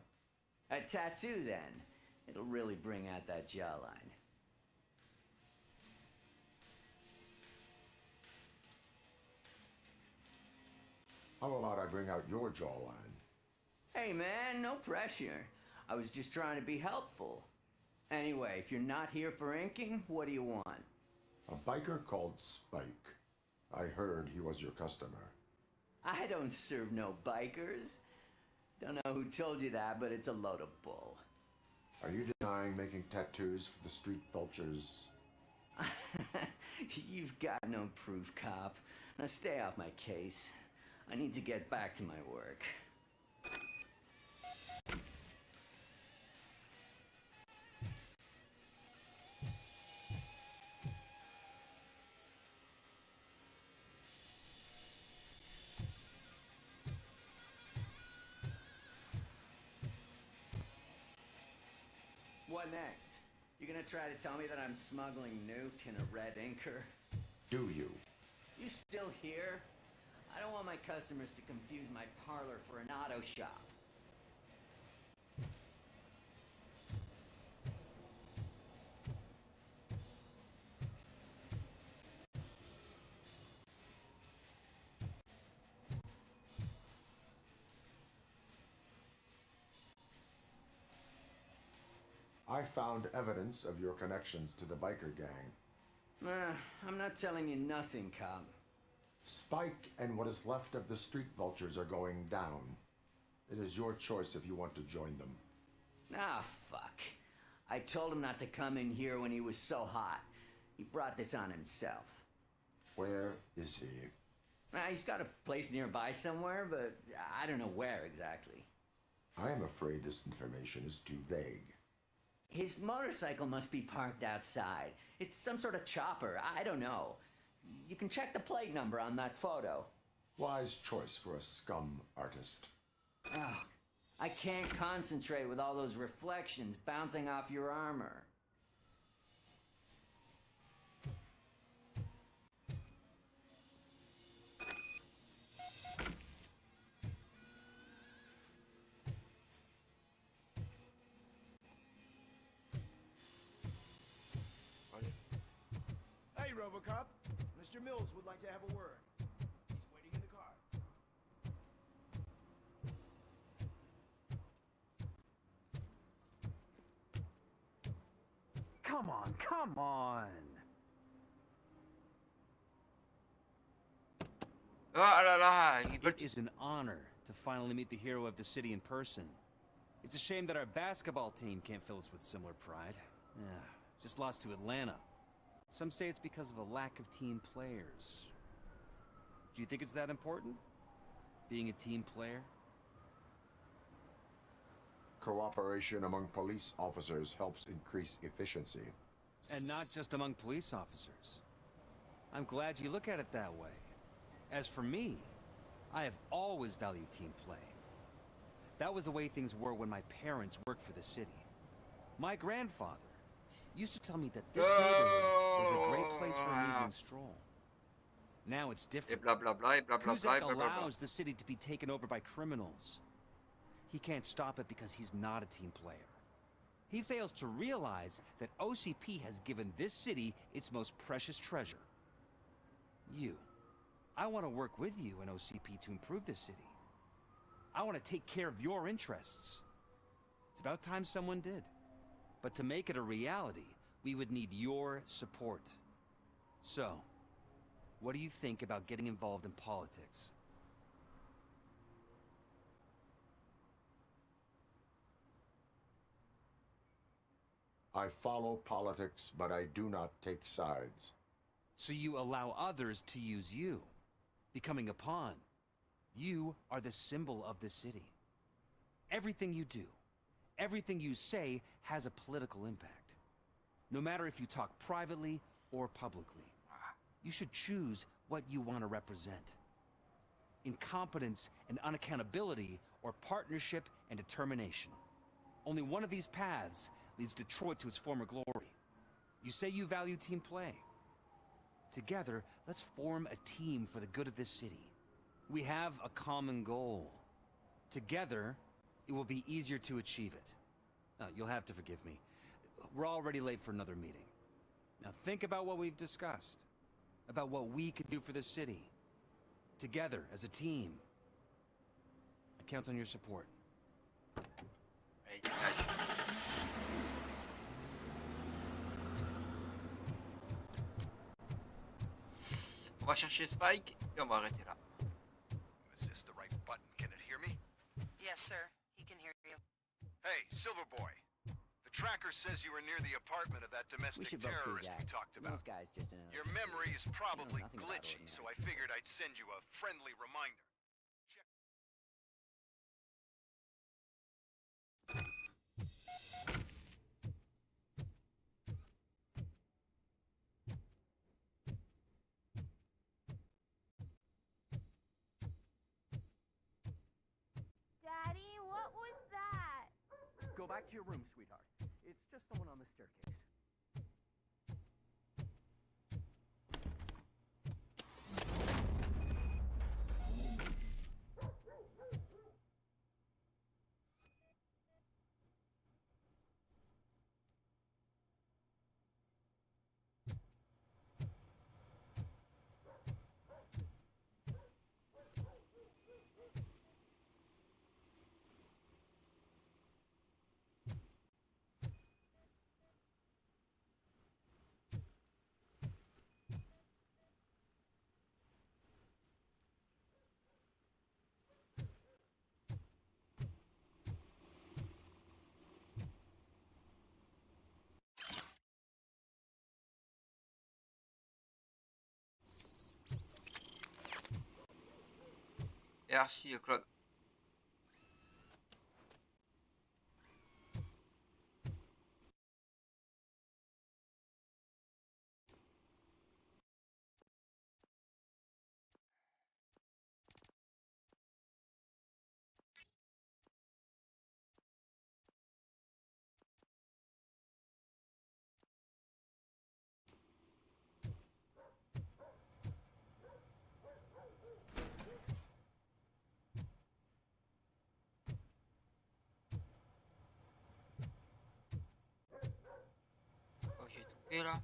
A tattoo, then. It'll really bring out that jawline. How about I bring out your jawline? Hey, man, no pressure. I was just trying to be helpful. Anyway, if you're not here for inking, what do you want? A biker called Spike. I heard he was your customer. I don't serve no bikers. Don't know who told you that, but it's a load of bull. Are you denying making tattoos for the street vultures? You've got no proof, cop. Now stay off my case. I need to get back to my work. What next? You gonna try to tell me that I'm smuggling nuke in a red inker? Do you? You still here? I don't want my customers to confuse my parlor for an auto shop. I found evidence of your connections to the biker gang. I'm not telling you nothing, cop. Spike and what is left of the street vultures are going down. It is your choice if you want to join them. Ah, fuck. I told him not to come in here when he was so hot. He brought this on himself. Where is he? He's got a place nearby somewhere, but I don't know where exactly. I am afraid this information is too vague. His motorcycle must be parked outside. It's some sort of chopper. I don't know. You can check the plate number on that photo. Wise choice for a scum artist. Oh, I can't concentrate with all those reflections bouncing off your armor. Hey, Robocop. Mr. Mills would like to have a word. He's waiting in the car. Come on, come on. Ah là là, It is an honor to finally meet the hero of the city in person. It's a shame that our basketball team can't fill us with similar pride. Yeah, just lost to Atlanta. Some say it's because of a lack of team players. Do you think it's that important? Being a team player? Cooperation among police officers helps increase efficiency. And not just among police officers. I'm glad you look at it that way. As for me, I have always valued team play. That was the way things were when my parents worked for the city. My grandfather used to tell me that this neighborhood was a great place for an evening stroll. Now it's different. Kuzak allows the city to be taken over by criminals. He can't stop it because he's not a team player. He fails to realize that OCP has given this city its most precious treasure. You. I want to work with you and OCP to improve this city. I want to take care of your interests. It's about time someone did. But to make it a reality, we would need your support. So, what do you think about getting involved in politics? I follow politics, but I do not take sides. So you allow others to use you, becoming a pawn. You are the symbol of the city. Everything you do, everything you say has a political impact. No matter if you talk privately or publicly. You should choose what you want to represent. Incompetence and unaccountability, or partnership and determination. Only one of these paths leads Detroit to its former glory. You say you value team play. Together, let's form a team for the good of this city. We have a common goal. Together, it will be easier to achieve it. You'll have to forgive me. We're already late for another meeting. Now think about what we've discussed. About what we can do for the city. Together, as a team. I count on your support. Allez, dégage. On va chercher Spike et on va arrêter là. Is this the right button? Can it hear me? Yes, sir. He can hear you. Hey, Silver Boy. The tracker says you were near the apartment of that domestic terrorist we talked about. Those guys just another Your memory is probably nothing about glitchy, so I figured I'd send you a friendly reminder. Daddy, what was that? Go back to your room, sweetheart. It's just someone on the staircase. Merci, Claude. Oh, j'ai tout fait là.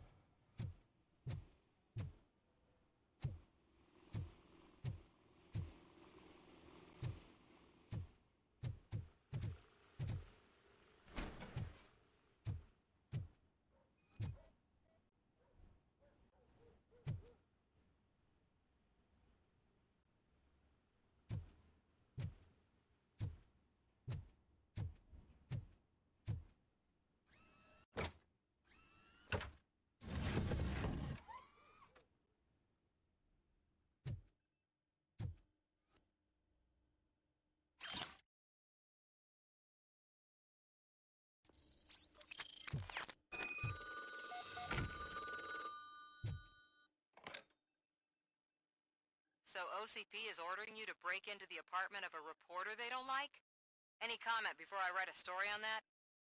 So OCP is ordering you to break into the apartment of a reporter they don't like? Any comment before I write a story on that?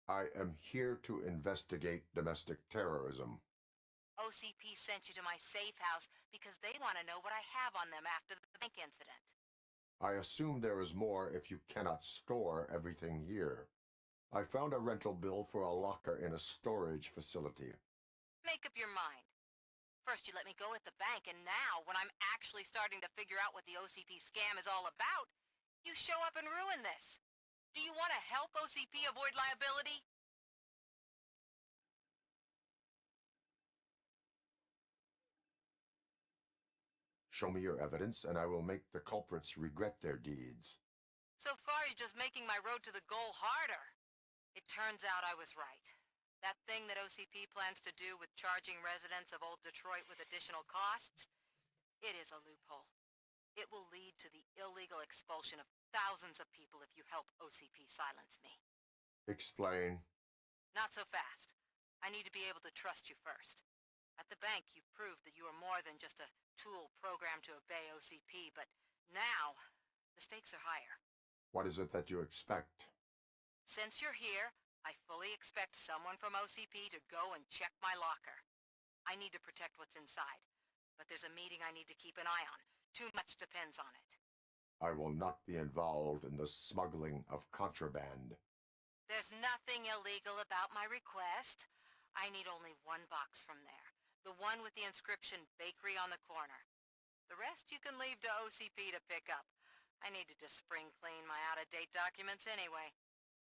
I am here to investigate domestic terrorism. OCP sent you to my safe house because they want to know what I have on them after the bank incident. I assume there is more if you cannot store everything here. I found a rental bill for a locker in a storage facility. Make up your mind. First you let me go at the bank, and now, when I'm actually starting to figure out what the OCP scam is all about, you show up and ruin this. Do you want to help OCP avoid liability? Show me your evidence, and I will make the culprits regret their deeds. So far, you're just making my road to the goal harder. It turns out I was right. That thing that OCP plans to do with charging residents of Old Detroit with additional costs, it is a loophole. It will lead to the illegal expulsion of thousands of people if you help OCP silence me. Explain. Not so fast. I need to be able to trust you first. At the bank, you proved that you are more than just a tool programmed to obey OCP, but now, the stakes are higher. What is it that you expect? Since you're here, I fully expect someone from OCP to go and check my locker. I need to protect what's inside, but there's a meeting I need to keep an eye on. Too much depends on it. I will not be involved in the smuggling of contraband. There's nothing illegal about my request. I need only one box from there. The one with the inscription Bakery on the corner. The rest you can leave to OCP to pick up. I needed to spring clean my out-of-date documents anyway.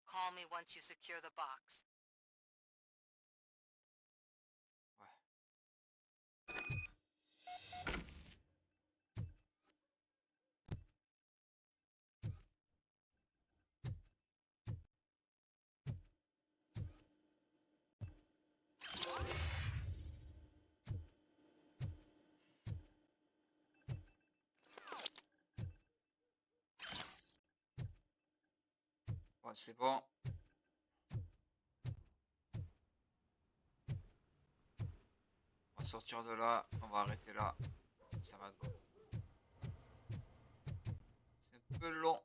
Call me once you secure the box. Ouais, c'est bon. On va sortir de là. On va arrêter là. Ça va go. C'est un peu long.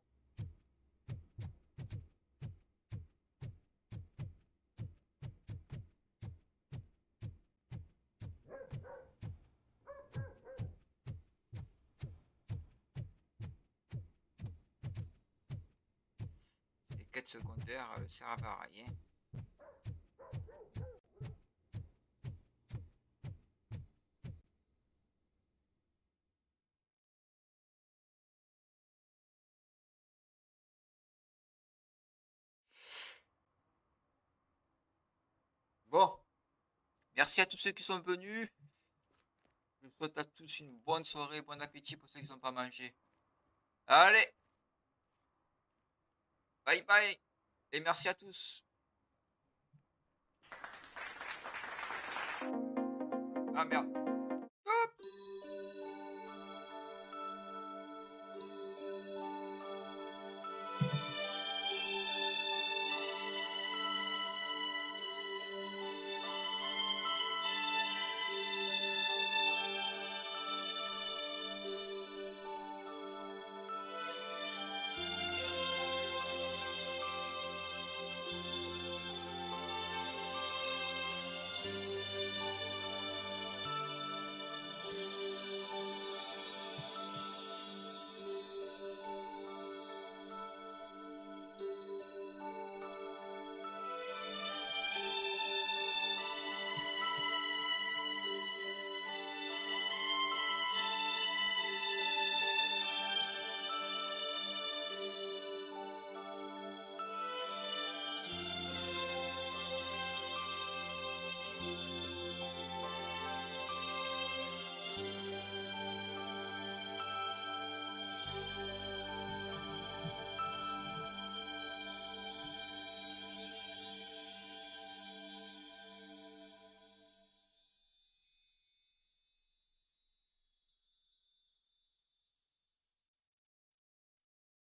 Ces quêtes secondaires, elles servent à rien. Bon, merci à tous ceux qui sont venus. Je souhaite à tous une bonne soirée, bon appétit pour ceux qui n'ont pas mangé. Allez, bye bye, et merci à tous. Ah merde.